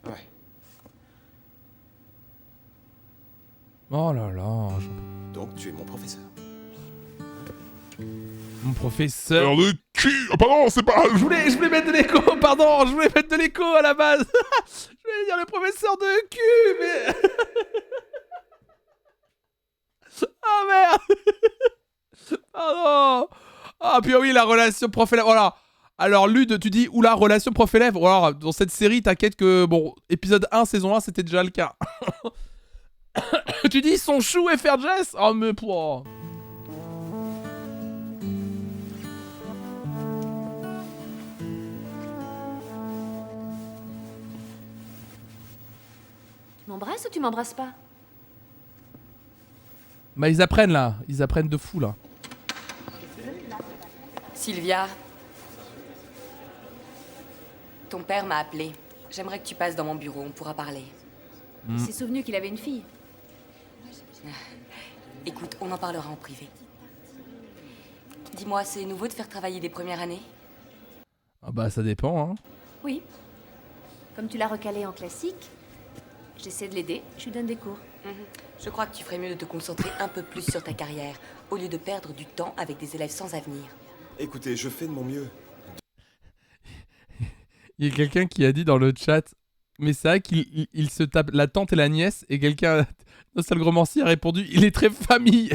Ouais. Oh là là. Donc tu es mon professeur. Mon professeur. De cul. Oh, pardon, c'est pas. Je voulais mettre de l'écho, pardon, je voulais mettre de l'écho à la base. Je voulais dire le professeur de cul, mais. Ah merde. Pardon. Ah puis oui, la relation prof-élève. Voilà. Alors Lude, tu dis oula, relation prof-élève. Alors dans cette série, t'inquiète que bon, épisode 1, saison 1, c'était déjà le cas. Tu dis son chou et faire Jess. Oh mais pour. Tu m'embrasses ou tu m'embrasses pas? Bah ils apprennent là, ils apprennent de fou là. Sylvia, ton père m'a appelé. J'aimerais que tu passes dans mon bureau, on pourra parler. Il s'est souvenu qu'il avait une fille. Écoute, on en parlera en privé. Dis-moi, c'est nouveau de faire travailler des premières années? Ah bah ça dépend hein. Oui. Comme tu l'as recalé en classique, j'essaie de l'aider, je lui donne des cours. Je crois que tu ferais mieux de te concentrer un peu plus sur ta carrière, au lieu de perdre du temps avec des élèves sans avenir. Écoutez, je fais de mon mieux. Il y a quelqu'un qui a dit dans le chat, mais c'est vrai qu'il se tape la tante et la nièce, et quelqu'un, Nostalgromancy, a répondu, il est très famille.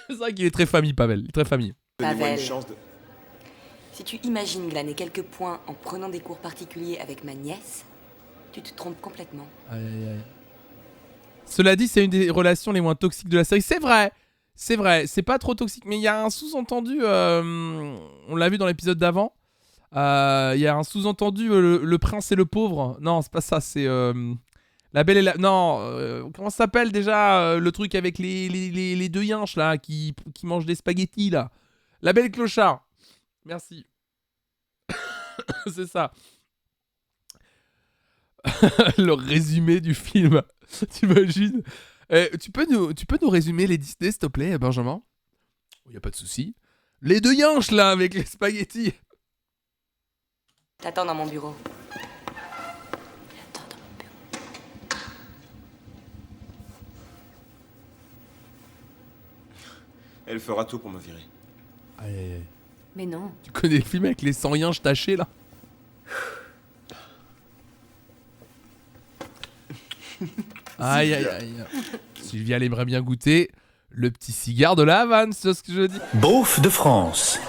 C'est vrai qu'il est très famille, Pavel, il est très famille. Donnez-moi une chance de... Si tu imagines glaner quelques points en prenant des cours particuliers avec ma nièce, tu te trompes complètement. Aïe aïe aïe. Cela dit, c'est une des relations les moins toxiques de la série. C'est vrai, c'est pas trop toxique, mais il y a un sous-entendu, on l'a vu dans l'épisode d'avant, il y a un sous-entendu, le prince et le pauvre. Non, c'est pas ça, c'est la belle et la... Non, comment ça s'appelle déjà le truc avec les deux yinches là, qui mangent des spaghettis là. La belle et le clochard. Merci. C'est ça. Le résumé du film. T'imagines? Tu peux nous résumer les Disney, s'il te plaît, Benjamin? Il n'y a pas de souci. Les deux yinches, là, avec les spaghettis. T'attends dans mon bureau. Elle fera tout pour me virer. Aïe, aïe, aïe. Mais non. Tu connais le film avec les 100 yinches tachés, là? Aïe, aïe, aïe. Sylvia, elle aimerait bien goûter le petit cigare de la Havane, c'est ce que je dis. Beauf de France.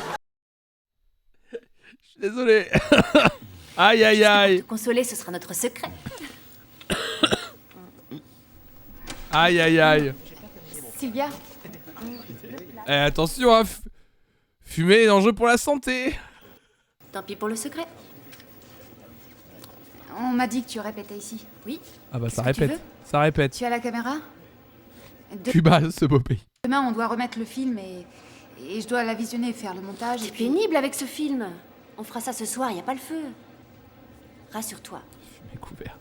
Je suis désolé. Aïe, aïe, aïe. Pour te consoler, ce sera notre secret. Aïe, aïe, aïe. Sylvia. Eh, attention, hein, fumer est dangereux pour la santé. Tant pis pour le secret. On m'a dit que tu répétais ici. Oui. Ah bah ça Qu'est-ce que tu répète, veux ça répète. Tu as la caméra? Cuba, ce beau pays. Demain, on doit remettre le film et je dois la visionner et faire le montage. C'est pénible avec ce film. On fera ça ce soir, y a pas le feu. Rassure-toi. Fumer couvert.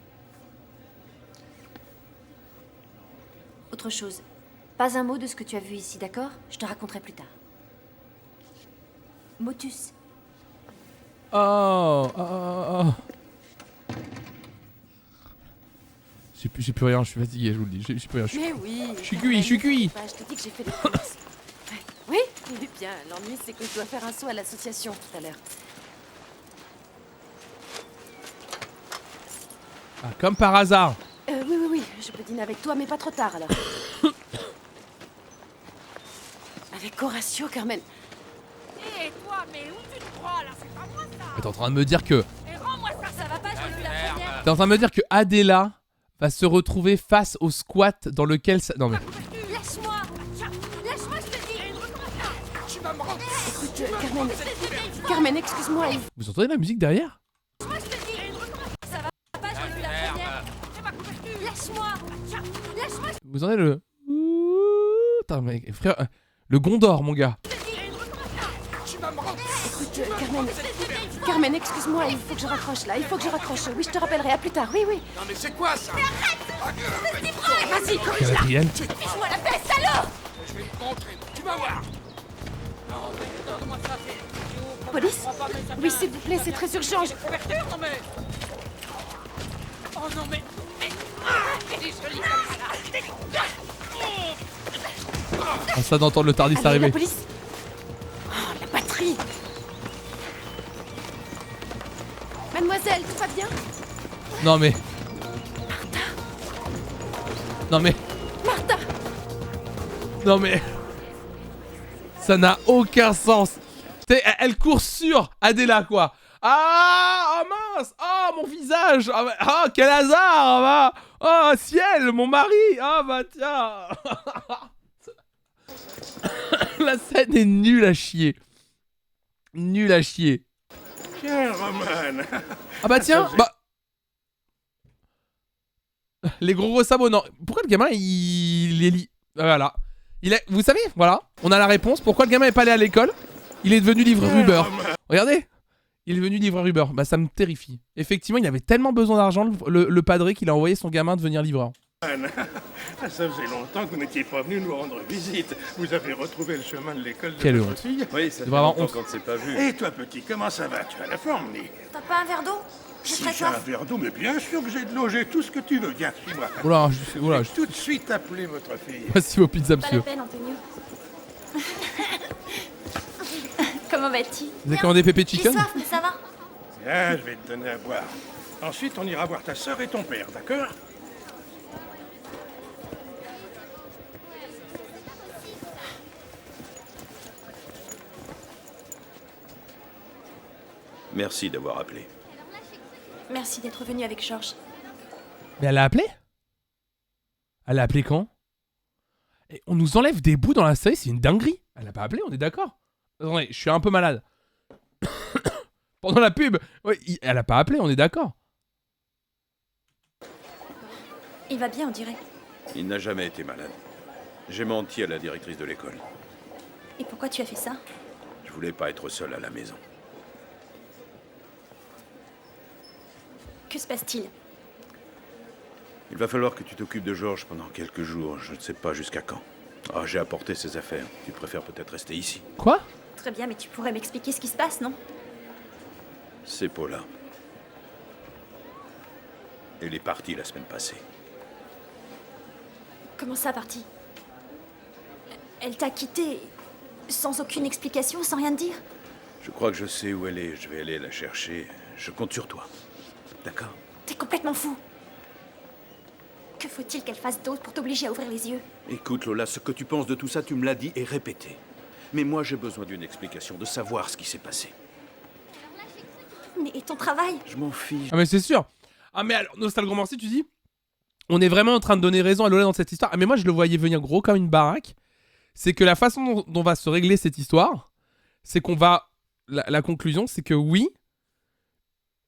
Autre chose. Pas un mot de ce que tu as vu ici, d'accord? Je te raconterai plus tard. Motus. Oh. J'ai plus rien, je suis fatigué, je vous le dis. J'ai plus rien. Mais oui. Je suis cuit, je suis cuit. Bah, je te dis que j'ai fait des courses. Oui, bien. L'ennui, c'est que je dois faire un saut à l'association tout à l'heure. Ah, comme par hasard. Oui. Je peux dîner avec toi, mais pas trop tard alors. Avec Horatio, Carmen. Hé, toi, mais où tu te crois là? C'est pas moi ça! T'es en train de me dire que. Et rends-moi ça, ça va pas, j'ai lu la première! T'es en train de me dire que Adela va se retrouver face au squat dans lequel ça. Non mais. Lâche-moi! Lâche-moi, je te dis! Tu vas me rendre! Écoute, Écoute, Carmen... Carmen, excuse-moi, il... Vous entendez la musique derrière? Ça va pas, j'ai vu la première. Lâche-moi. Lâche-moi. Vous entendez le... Putain, mec, frère... Le Gondor, mon gars. Écoute, Carmen, excuse-moi, il faut que je raccroche là, il faut que je raccroche. Oui, je te rappellerai, à plus tard, oui, oui. Non mais c'est quoi ça? Mais arrête! Vas-y, corrige-la! Galadriel. Fais-moi la paix, salaud! Je vais te montrer, tu vas voir. Police? Oui, s'il vous plaît, c'est très urgent. Non mais... Oh non mais... Elle est jolie comme ça. Ah, ça d'entendre le Tardis Allez, arriver. la police? Oh, la batterie! Mademoiselle, tout va bien? Non mais... Non mais... Martha! Non mais... Ça n'a aucun sens. Elle court sur Adela, quoi. Ah, oh mince. Oh, mon visage. Ah, quel hasard. Ah, bah. Oh, ciel, mon mari. Ah, bah tiens. La scène est nulle à chier. Nulle à chier. Tiens, Roman. Ah bah tiens, bah... Les gros sabots, non. Pourquoi le gamin, il est lit... Voilà. Vous savez, voilà. On a la réponse. Pourquoi le gamin est pas allé à l'école? Il est devenu livreur Uber. Regardez. Il est devenu livreur Uber. Bah ça me terrifie. Effectivement, il avait tellement besoin d'argent, le padré, qu'il a envoyé son gamin devenir livreur. Ça faisait longtemps que vous n'étiez pas venu nous rendre visite. Vous avez retrouvé le chemin de l'école de Quelle votre honte. fille? Oui, ça fait Vraiment longtemps honte. qu'on ne s'est pas vu. Et toi, petit, comment ça va? Tu as la forme, Nick? T'as pas un verre d'eau? J'ai Si très j'ai un soif. verre d'eau, mais bien sûr que j'ai de l'eau, j'ai tout ce que tu veux. Viens, suis-moi. Oula, Je vais tout de suite appeler votre fille. Voici vos pizzas, Pas monsieur. la peine, Antonio. Comment vas-tu? Vous avez commandé Pépé J'ai Chicken? soif, mais ça va. Tiens, je vais te donner à boire. Ensuite, on ira voir ta sœur et ton père, d'accord? Merci d'avoir appelé. Merci d'être venu avec Georges. Mais elle l'a appelé? Elle l'a appelé quand? Et on nous enlève des bouts dans la série, c'est une dinguerie. Elle l'a pas appelé, on est d'accord? Attendez, je suis un peu malade. Pendant la pub, ouais, elle a pas appelé, on est d'accord? Il va bien, on dirait. Il n'a jamais été malade. J'ai menti à la directrice de l'école. Et pourquoi tu as fait ça? Je voulais pas être seul à la maison. Que se passe-t-il? Il va falloir que tu t'occupes de Georges pendant quelques jours. Je ne sais pas jusqu'à quand. Ah, j'ai apporté ses affaires. Tu préfères peut-être rester ici. Quoi? Très bien, mais tu pourrais m'expliquer ce qui se passe, non? C'est Paula. Elle est partie la semaine passée. Comment ça, partie? Elle t'a quitté sans aucune explication, sans rien te dire? Je crois que je sais où elle est. Je vais aller la chercher. Je compte sur toi. D'accord? T'es complètement fou. Que faut-il qu'elle fasse d'autre pour t'obliger à ouvrir les yeux? Écoute, Lola, ce que tu penses de tout ça, tu me l'as dit et répété. Mais moi, j'ai besoin d'une explication, de savoir ce qui s'est passé. Mais et ton travail? Je m'en fiche. Ah mais c'est sûr. Ah mais alors, Nostalgromancy, tu dis? On est vraiment en train de donner raison à Lola dans cette histoire. Ah mais moi je le voyais venir gros comme une baraque. C'est que la façon dont va se régler cette histoire, c'est qu'on va... La conclusion, c'est que oui,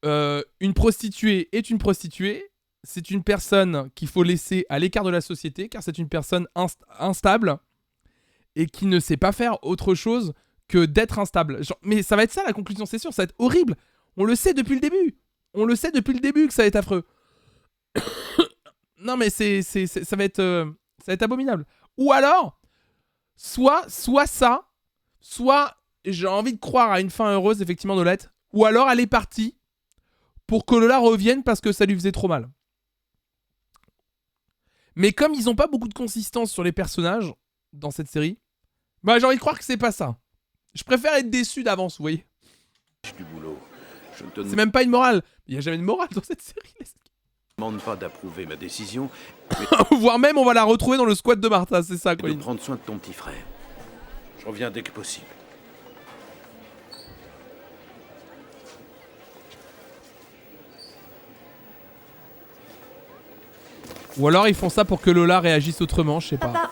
une prostituée est une prostituée. C'est une personne qu'il faut laisser à l'écart de la société, car c'est une personne instable et qui ne sait pas faire autre chose que d'être instable. Genre, mais ça va être ça la conclusion, c'est sûr, ça va être horrible. On le sait depuis le début. On le sait depuis le début que ça va être affreux. Non mais ça va être abominable. Ou alors, soit ça, soit j'ai envie de croire à une fin heureuse effectivement de Lolette, ou alors elle est partie pour que Lola revienne parce que ça lui faisait trop mal. Mais comme ils ont pas beaucoup de consistance sur les personnages dans cette série, bah j'ai envie de croire que c'est pas ça. Je préfère être déçu d'avance, vous voyez. Du boulot. Je ne te C'est même pas une morale. Il y a jamais de morale dans cette série. demande pas d'approuver ma décision, mais Voire même on va la retrouver dans le squat de Martha, c'est ça quoi. de prendre soin de ton petit frère. Je reviens dès que possible. Ou alors ils font ça pour que Lola réagisse autrement, je sais pas. Papa,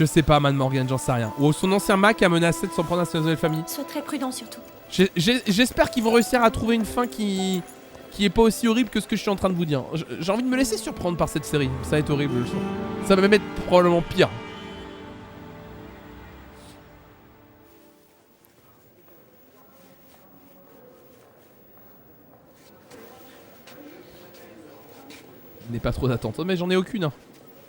Je sais pas, Man Morgan, j'en sais rien. Ou son ancien Mac a menacé de s'en prendre à sa nouvelle famille. Sois très prudent surtout. J'espère qu'ils vont réussir à trouver une fin qui est pas aussi horrible que ce que je suis en train de vous dire. J'ai envie de me laisser surprendre par cette série. Ça va être horrible, je le sens. Ça va même être probablement pire. N'ai pas trop d'attente. Mais j'en ai aucune. Hein.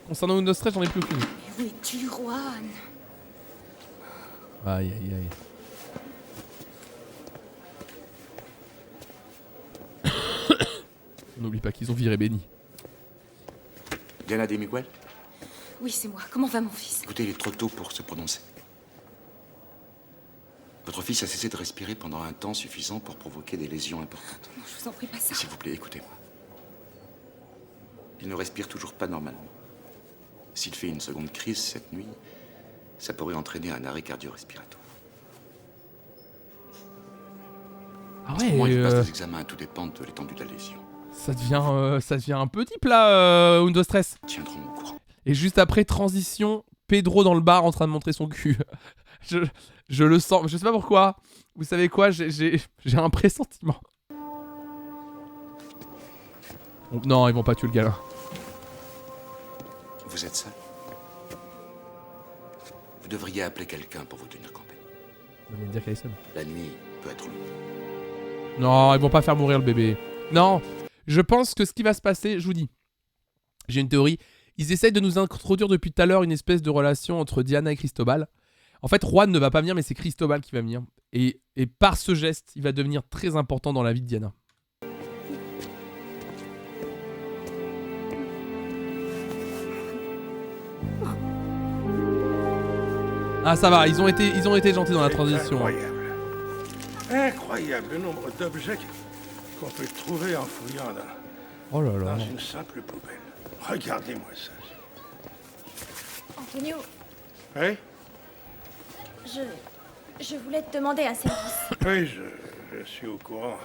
Concernant Windows 13, j'en ai plus aucune. Mais où es-tu, Juan? Aïe aïe aïe. N'oublie pas qu'ils ont viré Benny. Diana de Miguel? Oui, c'est moi. Comment va mon fils? Écoutez, il est trop tôt pour se prononcer. Votre fils a cessé de respirer pendant un temps suffisant pour provoquer des lésions importantes. Non, je vous en prie, pas ça. S'il vous plaît, écoutez-moi. Il ne respire toujours pas normalement. S'il fait une seconde crise cette nuit, ça pourrait entraîner un arrêt cardio-respiratoire. Ah En ce moment, ouais, il passe des examens, tout dépend de l'étendue de la lésion. ça devient un petit plat, Windows Stress. Tiendront au courant. Et juste après, transition, Pedro dans le bar en train de montrer son cul. je le sens, je sais pas pourquoi. Vous savez quoi, j'ai un pressentiment. Non, ils vont pas tuer le gars. Vous êtes seul? Vous devriez appeler quelqu'un pour vous tenir compagnie. Ça veut dire qu'elle est seule. La nuit peut être longue. Non, ils vont pas faire mourir le bébé. Non, je pense que ce qui va se passer, je vous dis, j'ai une théorie. Ils essayent de nous introduire depuis tout à l'heure une espèce de relation entre Diana et Cristobal. En fait, Juan ne va pas venir, mais c'est Cristobal qui va venir. Et par ce geste, il va devenir très important dans la vie de Diana. Ah, ça va, ils ont été gentils dans la transition. Incroyable. Incroyable le nombre d'objets qu'on peut trouver en fouillant Oh là là. dans une simple poubelle. Regardez-moi ça. Antonio, Oui? je voulais te demander un service. Oui, je suis au courant.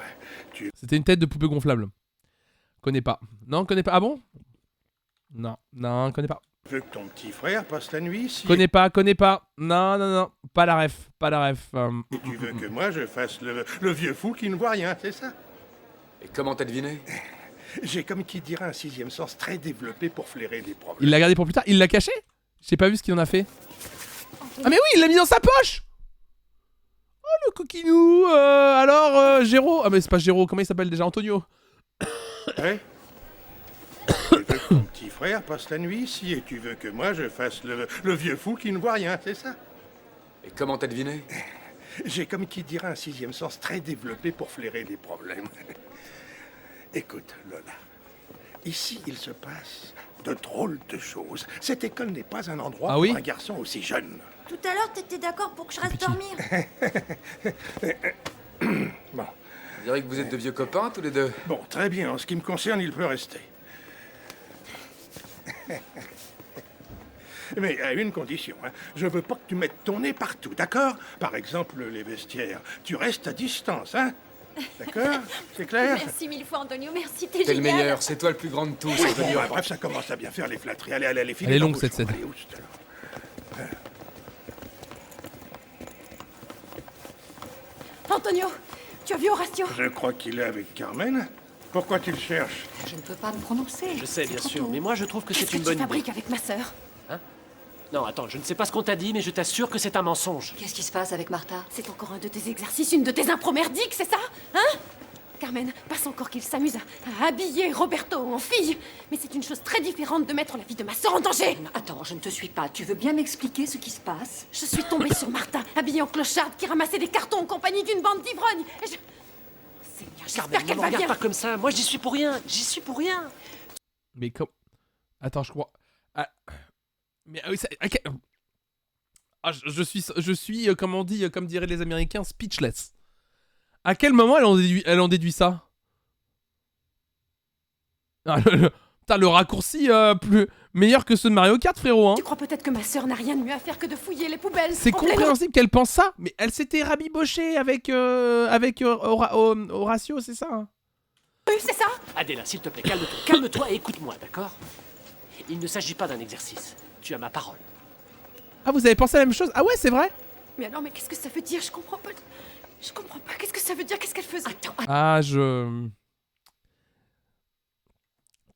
C'était une tête de poupée gonflable. Connais pas. Non, connais pas. Ah bon? Non, connais pas. Tu veux que ton petit frère passe la nuit ici? Connais pas. Non. Pas la ref. Et tu veux que moi je fasse le vieux fou qui ne voit rien, c'est ça? Et comment t'as deviné? J'ai comme qui dirait un sixième sens très développé pour flairer des problèmes. Il l'a gardé pour plus tard. Il l'a caché? J'ai pas vu ce qu'il en a fait. Ah mais oui, il l'a mis dans sa poche. Oh le coquinou. Alors Géraud. Ah mais c'est pas Géraud. Comment il s'appelle déjà? Antonio. Ouais. Tu veux que ton petit frère passe la nuit ici et tu veux que moi je fasse le vieux fou qui ne voit rien, c'est ça? Et comment t'as deviné? J'ai comme qui dirait un sixième sens très développé pour flairer des problèmes. Écoute, Lola, ici il se passe de drôles de choses. Cette école n'est pas un endroit Ah oui? pour un garçon aussi jeune. Tout à l'heure, t'étais d'accord pour que je reste dormir. Bon. On dirait que vous êtes de vieux copains tous les deux. Bon, très bien. En ce qui me concerne, il peut rester. Mais à une condition, hein. Je veux pas que tu mettes ton nez partout, d'accord? Par exemple, les vestiaires. Tu restes à distance, hein? D'accord? C'est clair? Merci mille fois, Antonio. Merci, t'es T'es le génial. meilleur, c'est toi le plus grand de tous, Oui, bon, Antonio. bah, bref, ça commence à bien faire les flatteries. Allez, Elle est longue cette scène. Allez, oust, alors. Antonio, tu as vu Horatio? Je crois qu'il est avec Carmen. Pourquoi tu le cherches? Je ne peux pas me prononcer. Je sais, C'est bien trop sûr, tôt. mais moi je trouve que c'est Qu'est-ce une que bonne tu idée. fabriques avec ma sœur? Non, attends, je ne sais pas ce qu'on t'a dit, mais je t'assure que c'est un mensonge. Qu'est-ce qui se passe avec Martha? C'est encore un de tes exercices, une de tes impros merdiques, c'est ça? Hein? Carmen, passe encore qu'il s'amuse à habiller Roberto en fille. Mais c'est une chose très différente de mettre la vie de ma sœur en danger. Attends, je ne te suis pas. Tu veux bien m'expliquer ce qui se passe? Je suis tombée sur Martha, habillée en clocharde, qui ramassait des cartons en compagnie d'une bande d'ivrognes. Et je... Seigneur, j'espère Carmen, ne qu'elle me va regarde bien. pas comme ça. Moi, j'y suis pour rien. J'y suis pour rien. Mais comme... Attends, je crois... Ah... Mais ah oui, ça... Ah, ah, je suis comme on dit, comme diraient les Américains, speechless. À quel moment elle en déduit ça? Ah, putain, le raccourci plus meilleur que ceux de Mario Kart, frérot. Hein. Tu crois peut-être que ma sœur n'a rien de mieux à faire que de fouiller les poubelles? C'est en pleine- compréhensible qu'elle pense ça, mais elle s'était rabibochée avec Horatio, c'est ça hein? Oui, c'est ça? Adela, s'il te plaît, calme-toi. Calme-toi et écoute-moi, d'accord? Il ne s'agit pas d'un exercice. Tu as ma parole. Ah, vous avez pensé à la même chose? Ah ouais, c'est vrai? Mais alors, mais qu'est-ce que ça veut dire? Je comprends pas. Je comprends pas. Qu'est-ce que ça veut dire? Qu'est-ce qu'elle faisait? Attends. Ah,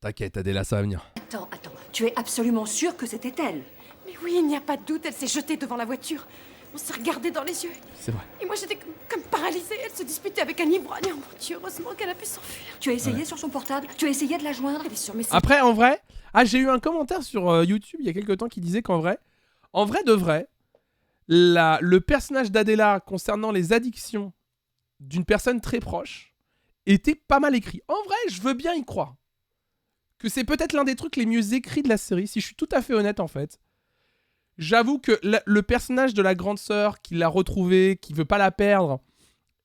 T'inquiète, Adela, ça va venir. Attends. Tu es absolument sûr que c'était elle? Mais oui, il n'y a pas de doute. Elle s'est jetée devant la voiture. On s'est regardé dans les yeux. C'est vrai. Et moi, j'étais comme paralysée. Elle se disputait avec un ivrogne. Oh mon Dieu, heureusement qu'elle a pu s'enfuir. Tu as essayé sur son portable? Tu as essayé de la joindre? Elle est sur mes... Après, en vrai... Ah, j'ai eu un commentaire sur YouTube il y a quelques temps qui disait qu'en vrai de vrai, le personnage d'Adela concernant les addictions d'une personne très proche était pas mal écrit. En vrai, je veux bien y croire. Que c'est peut-être l'un des trucs les mieux écrits de la série, si je suis tout à fait honnête en fait. J'avoue que le personnage de la grande sœur qui l'a retrouvée, qui veut pas la perdre,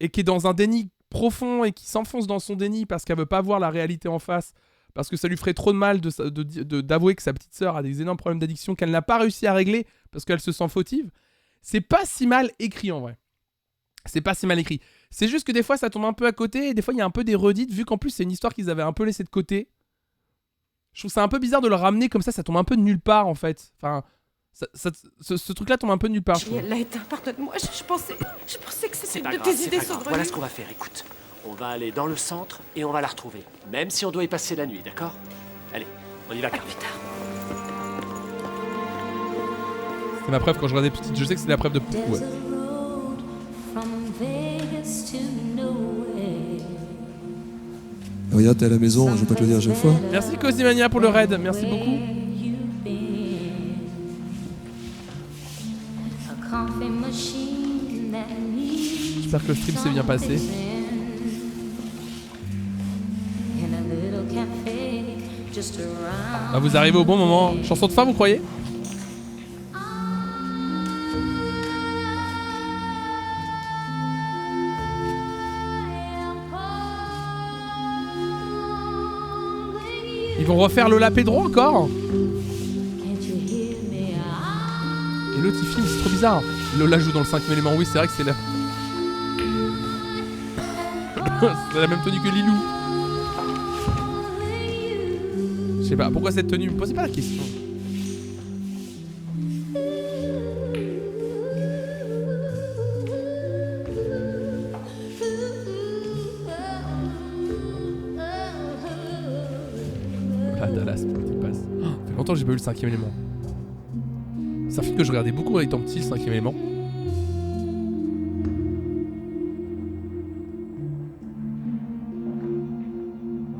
et qui est dans un déni profond et qui s'enfonce dans son déni parce qu'elle veut pas voir la réalité en face, parce que ça lui ferait trop de mal d'avouer que sa petite sœur a des énormes problèmes d'addiction qu'elle n'a pas réussi à régler parce qu'elle se sent fautive. C'est pas si mal écrit en vrai. C'est pas si mal écrit. C'est juste que des fois ça tombe un peu à côté et des fois il y a un peu des redites vu qu'en plus c'est une histoire qu'ils avaient un peu laissée de côté. Je trouve ça un peu bizarre de le ramener comme ça tombe un peu de nulle part en fait. Enfin, ce truc-là tombe un peu de nulle part. Elle l'a éteint, pardonne-moi. Je pensais que c'était Pas de grave, tes c'est idées pas grave. saugrenues. Voilà ce qu'on va faire, écoute. On va aller dans le centre et on va la retrouver. Même si on doit y passer la nuit, d'accord? Allez, on y va, Carly. C'est ma preuve quand je regardais petite. Je sais que c'est la preuve de Poucou. Ouais. Regarde, t'es à la maison, je vais pas te le dire à chaque fois. Merci Cosimania pour le raid, merci beaucoup. J'espère que le stream s'est bien passé. Ah, vous arrivez au bon moment. Chanson de fin, vous croyez? Ils vont refaire Lola Pedro encore? Et l'autre il filme, c'est trop bizarre. Lola joue dans le 5ème élément, oui c'est vrai que c'est la... c'est la même tenue que Lilou. Je sais pas, pourquoi cette tenue? Me posez pas la question. Ah, Dallas, il passe. Oh, ça fait longtemps que j'ai pas eu le 5ème élément. C'est un film que je regardais beaucoup en étant petit, le 5ème élément.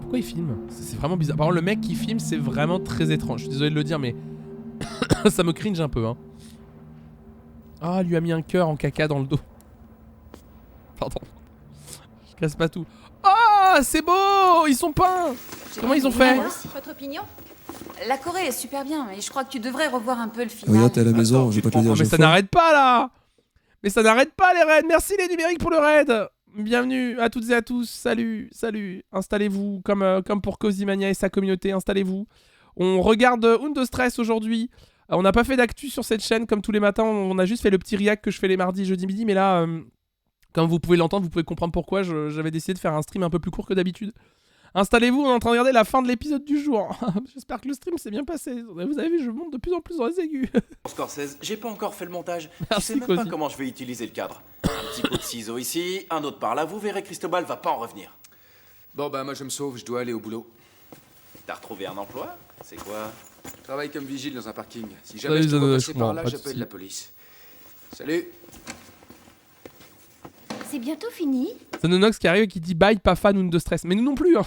Pourquoi il filme? C'est vraiment bizarre. Par contre, le mec qui filme, c'est vraiment très étrange. Je suis désolé de le dire, mais ça me cringe un peu. Hein. Ah, lui a mis un cœur en caca dans le dos. Pardon. Je casse pas tout. Ah, c'est beau! Ils sont peints! Comment ils ont fait? Votre opinion? La Corée est super bien, mais je crois que tu devrais revoir un peu le film. Regarde, t'es à la maison, je vais pas te le dire à Mais chaque ça fois. n'arrête pas là! Mais ça n'arrête pas les raids! Merci les numériques pour le raid! Bienvenue à toutes et à tous, salut, salut! Installez-vous comme pour Cosimania et sa communauté, installez-vous. On regarde Undo Stress aujourd'hui. On n'a pas fait d'actu sur cette chaîne comme tous les matins, on a juste fait le petit react que je fais les mardis, jeudi, midi, mais là, comme vous pouvez l'entendre, vous pouvez comprendre pourquoi j'avais décidé de faire un stream un peu plus court que d'habitude. Installez-vous, on est en train de regarder la fin de l'épisode du jour. J'espère que le stream s'est bien passé. Vous avez vu, je monte de plus en plus dans les aigus. Scorsese, j'ai pas encore fait le montage. Merci, Je sais même Cozy. pas comment je vais utiliser le cadre. Un petit pot de ciseaux ici, un autre par là. Vous verrez, Cristobal va pas en revenir. Bon, bah, moi, je me sauve, je dois aller au boulot. T'as retrouvé un emploi? C'est quoi? Je travaille comme vigile dans un parking. Si jamais Salut, je dois Zanoche, passer par non, là, pas de j'appelle soucis. la police. Salut. C'est bientôt fini. C'est Nonox qui arrive et qui dit bye, pas fan Undo Stress. Mais nous non plus, hein.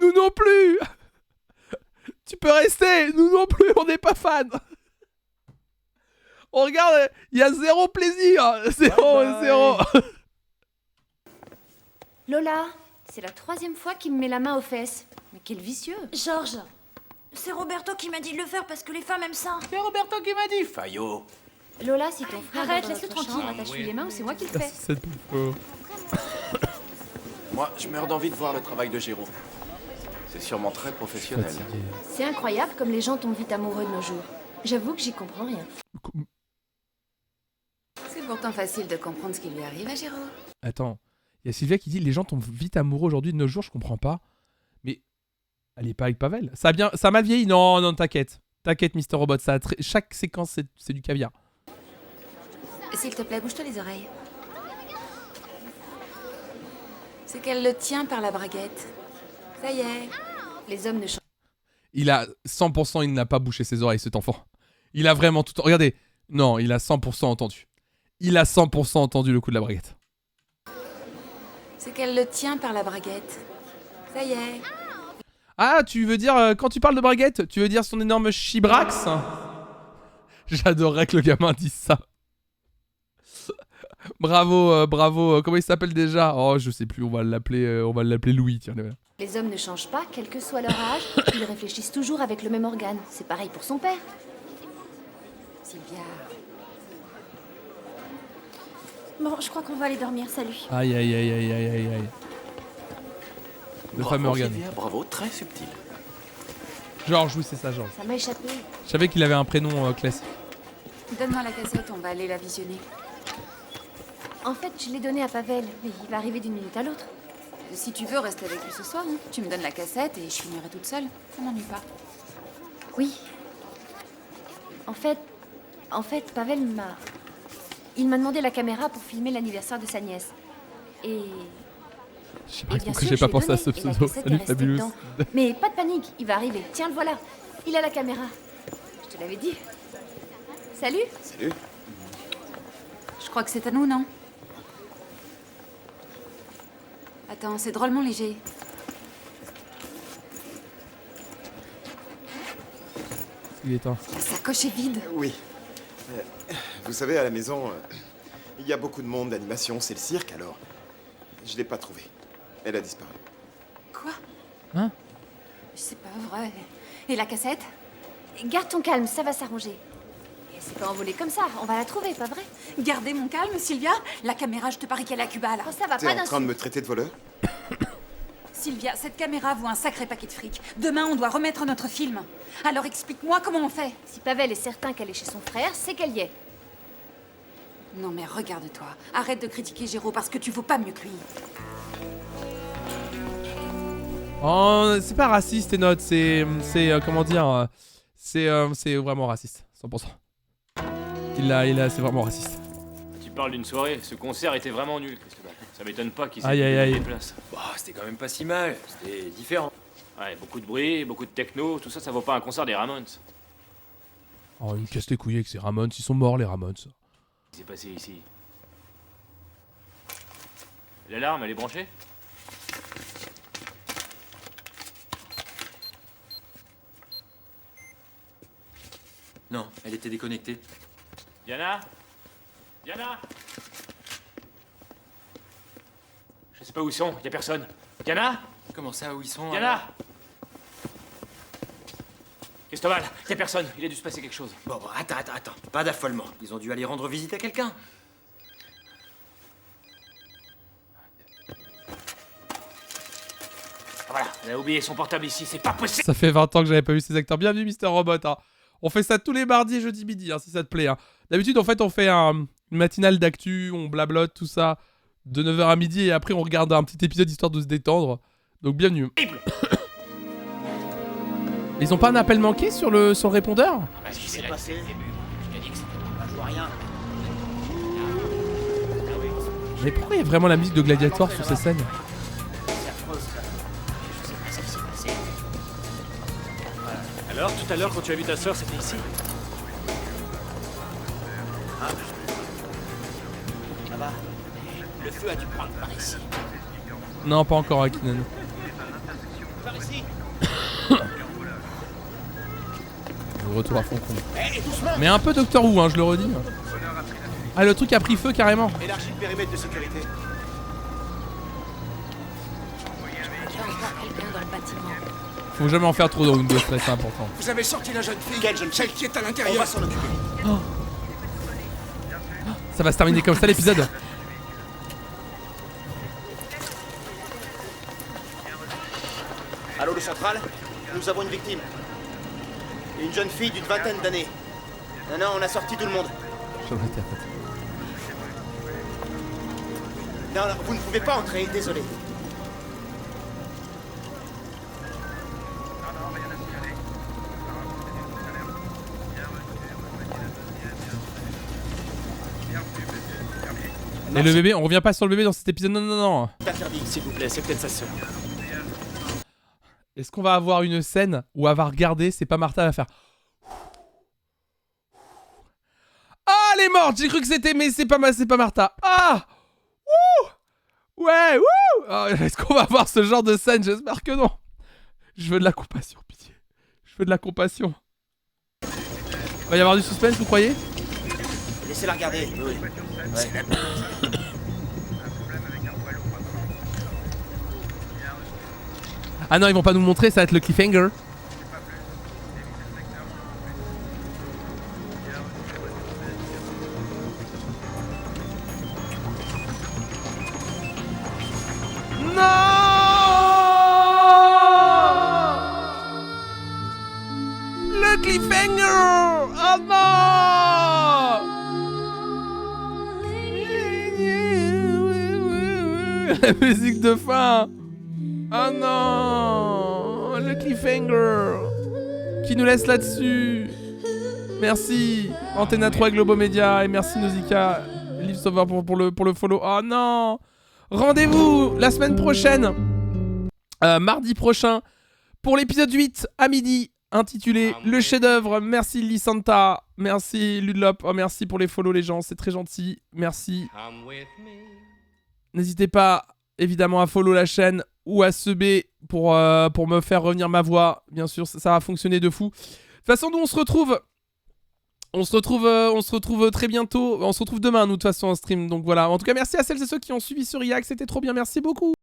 Nous non plus. Tu peux rester, nous non plus, on n'est pas fan. On regarde, il y a zéro plaisir. Zéro. Lola, c'est la 3e fois qu'il me met la main aux fesses. Mais quel vicieux. Georges, c'est Roberto qui m'a dit de le faire parce que les femmes aiment ça. C'est Roberto qui m'a dit, Fayot. Lola, si ton frère arrête, est dans laisse-le notre tranquille. chambre, attache-lui les mains ou c'est moi qui le fais. Cette bouffe. Moi, je meurs d'envie de voir le travail de Jérôme. C'est sûrement très professionnel. C'est incroyable comme les gens tombent vite amoureux de nos jours. J'avoue que j'y comprends rien. C'est pourtant facile de comprendre ce qui lui arrive à Géraud. Attends, il y a Sylvia qui dit les gens tombent vite amoureux aujourd'hui de nos jours, je comprends pas. Mais elle est pas avec Pavel. Ça a mal vieilli. Non, t'inquiète. T'inquiète, Mister Robot, ça chaque séquence, c'est du caviar. S'il te plaît, bouge-toi les oreilles. C'est qu'elle le tient par la braguette. Ça y est. Les hommes ne changent Il a 100%, il n'a pas bouché ses oreilles, cet enfant. Il a vraiment tout... Regardez. Non, il a 100% entendu. Il a 100% entendu le coup de la braguette. C'est qu'elle le tient par la braguette. Ça y est. Ah, tu veux dire, quand tu parles de braguette, tu veux dire son énorme chibrax? J'adorerais que le gamin dise ça. Bravo, bravo. Comment il s'appelle déjà? Oh, je sais plus, on va l'appeler Louis. Tiens, Les hommes ne changent pas, quel que soit leur âge. Ils réfléchissent toujours avec le même organe. C'est pareil pour son père. Sylvia. Bon, je crois qu'on va aller dormir, salut. Aïe, aïe, aïe, aïe, aïe, aïe, aïe. Le fameux organe. Sylvia, bravo, très subtil. Georges, oui, c'est ça, Georges. Ça m'a échappé. Je savais qu'il avait un prénom classique. Donne-moi la cassette, on va aller la visionner. En fait, je l'ai donné à Pavel, mais il va arriver d'une minute à l'autre. Si tu veux, reste avec lui ce soir. Hein. Tu me donnes la cassette et je finirai toute seule. Ça m'ennuie pas. Oui. En fait, Pavel m'a... Il m'a demandé la caméra pour filmer l'anniversaire de sa nièce. Et... Je sais pas pourquoi j'ai pas pensé à ce pseudo. Salut, Fabulous. Mais pas de panique, il va arriver. Tiens, le voilà. Il a la caméra. Je te l'avais dit. Salut. Salut. Je crois que c'est à nous, non? Attends, c'est drôlement léger. Il est temps. La sacoche est vide. Oui. Vous savez, à la maison, il y a beaucoup de monde d'animation. C'est le cirque, alors. Je l'ai pas trouvée. Elle a disparu. Quoi? Hein? C'est pas vrai. Et la cassette? Garde ton calme, ça va s'arranger. Et c'est pas envolé comme ça, on va la trouver, pas vrai? Gardez mon calme, Sylvia. La caméra, je te parie qu'elle est à Cuba, là. Oh, ça va, T'es pas en train de d'insulte. me traiter de voleur? Sylvia, cette caméra vaut un sacré paquet de fric. Demain, on doit remettre notre film. Alors explique-moi comment on fait. Si Pavel est certain qu'elle est chez son frère, c'est qu'elle y est. Non mais regarde-toi. Arrête de critiquer Géraud parce que tu vaux pas mieux que lui. Oh, c'est pas raciste, tes notes. C'est comment dire, c'est vraiment raciste, 100%. C'est vraiment raciste. Tu parles d'une soirée. Ce concert était vraiment nul, Cristobal. Ça m'étonne pas qu'ils Aïe, aïe, aient aïe. des places. Bah, c'était quand même pas si mal. C'était différent. Ouais, beaucoup de bruit, beaucoup de techno. Tout ça, ça vaut pas un concert des Ramones. Oh, ils me cassent les couilles avec ces Ramones. Ils sont morts, les Ramones. Qu'est-ce qui s'est passé ici? L'alarme, elle est branchée? Non, elle était déconnectée. Diana? Diana? Je sais pas où ils sont, y a personne. Diana? Comment ça, où ils sont? Diana? Cristobal, y a personne, il a dû se passer quelque chose. Bon, attends. Pas d'affolement. Ils ont dû aller rendre visite à quelqu'un. Ah, voilà, elle a oublié son portable ici, c'est pas possible. Ça fait 20 ans que j'avais pas vu ces acteurs. Bienvenue, Mister Robot. Hein. On fait ça tous les mardis et jeudi midi, hein, si ça te plaît. Hein. D'habitude, en fait, on fait une matinale d'actu, on blablote, tout ça, de 9h à midi, et après, on regarde un petit épisode histoire de se détendre. Donc, bienvenue. Ils ont pas un appel manqué sur le répondeur? Qu'est-ce qui s'est passé? Je t'ai dit que c'était pas, je vois rien. Mais pourquoi il y a vraiment la musique de Gladiator sur ces scènes? C'est affreux, ça. Je sais pas ce qui s'est passé. Alors, tout à l'heure, quand tu as vu ta sœur, c'était ici? Ah. Ça va. Le feu a dû prendre par ici. Non, pas encore, Akinen. Par ici. Le retour à fond compte. Hé, doucement. Mais un peu Doctor Who, hein, je le redis. Ah, le truc a pris feu carrément. Élargis le périmètre de sécurité. Il y a encore quelqu'un dans le bâtiment. Faut jamais en faire trop dans Windows, c'est important. Vous avez sorti la jeune fille. Quelle jeune fille? Celle qui est à On l'intérieur. va s'en occuper. Oh. Ça va se terminer comme ça l'épisode. Allô, le central? Nous avons une victime. Une jeune fille d'une vingtaine d'années. Non, on a sorti tout le monde. Non, vous ne pouvez pas entrer, désolé. Et le bébé, on revient pas sur le bébé dans cet épisode. Non, non, non. T'interdis, s'il vous plaît, c'est peut-être sa sœur. Est-ce qu'on va avoir une scène où elle va regarder, c'est pas Martha, elle va faire... Ah, elle est morte. J'ai cru que c'était, mais c'est pas Martha. Ah, wouh, ouais, wouh. Ah, est-ce qu'on va avoir ce genre de scène? J'espère que non. Je veux de la compassion, pitié. Je veux de la compassion. Va y avoir du suspense, vous croyez? Laissez-la regarder. Oui. Ouais. Ah non, ils vont pas nous montrer, ça va être le cliffhanger. Le cliffhanger! Oh non! La musique de fin! Oh non! Le cliffhanger! Qui nous laisse là-dessus? Merci Antenna 3 Globo Media et merci Nausicaa Live Sauveur pour le follow. Oh non! Rendez-vous la semaine prochaine, mardi prochain, pour l'épisode 8 à midi, intitulé Le chef-d'œuvre. Merci Lysanta, merci Ludlop, oh, merci pour les follow les gens, c'est très gentil, merci. N'hésitez pas évidemment à follow la chaîne ou à subber pour me faire revenir ma voix, bien sûr, ça va fonctionner de fou. De toute façon, nous on se retrouve très bientôt, on se retrouve demain nous de toute façon en stream, donc voilà. En tout cas merci à celles et ceux qui ont suivi ce react, c'était trop bien, merci beaucoup.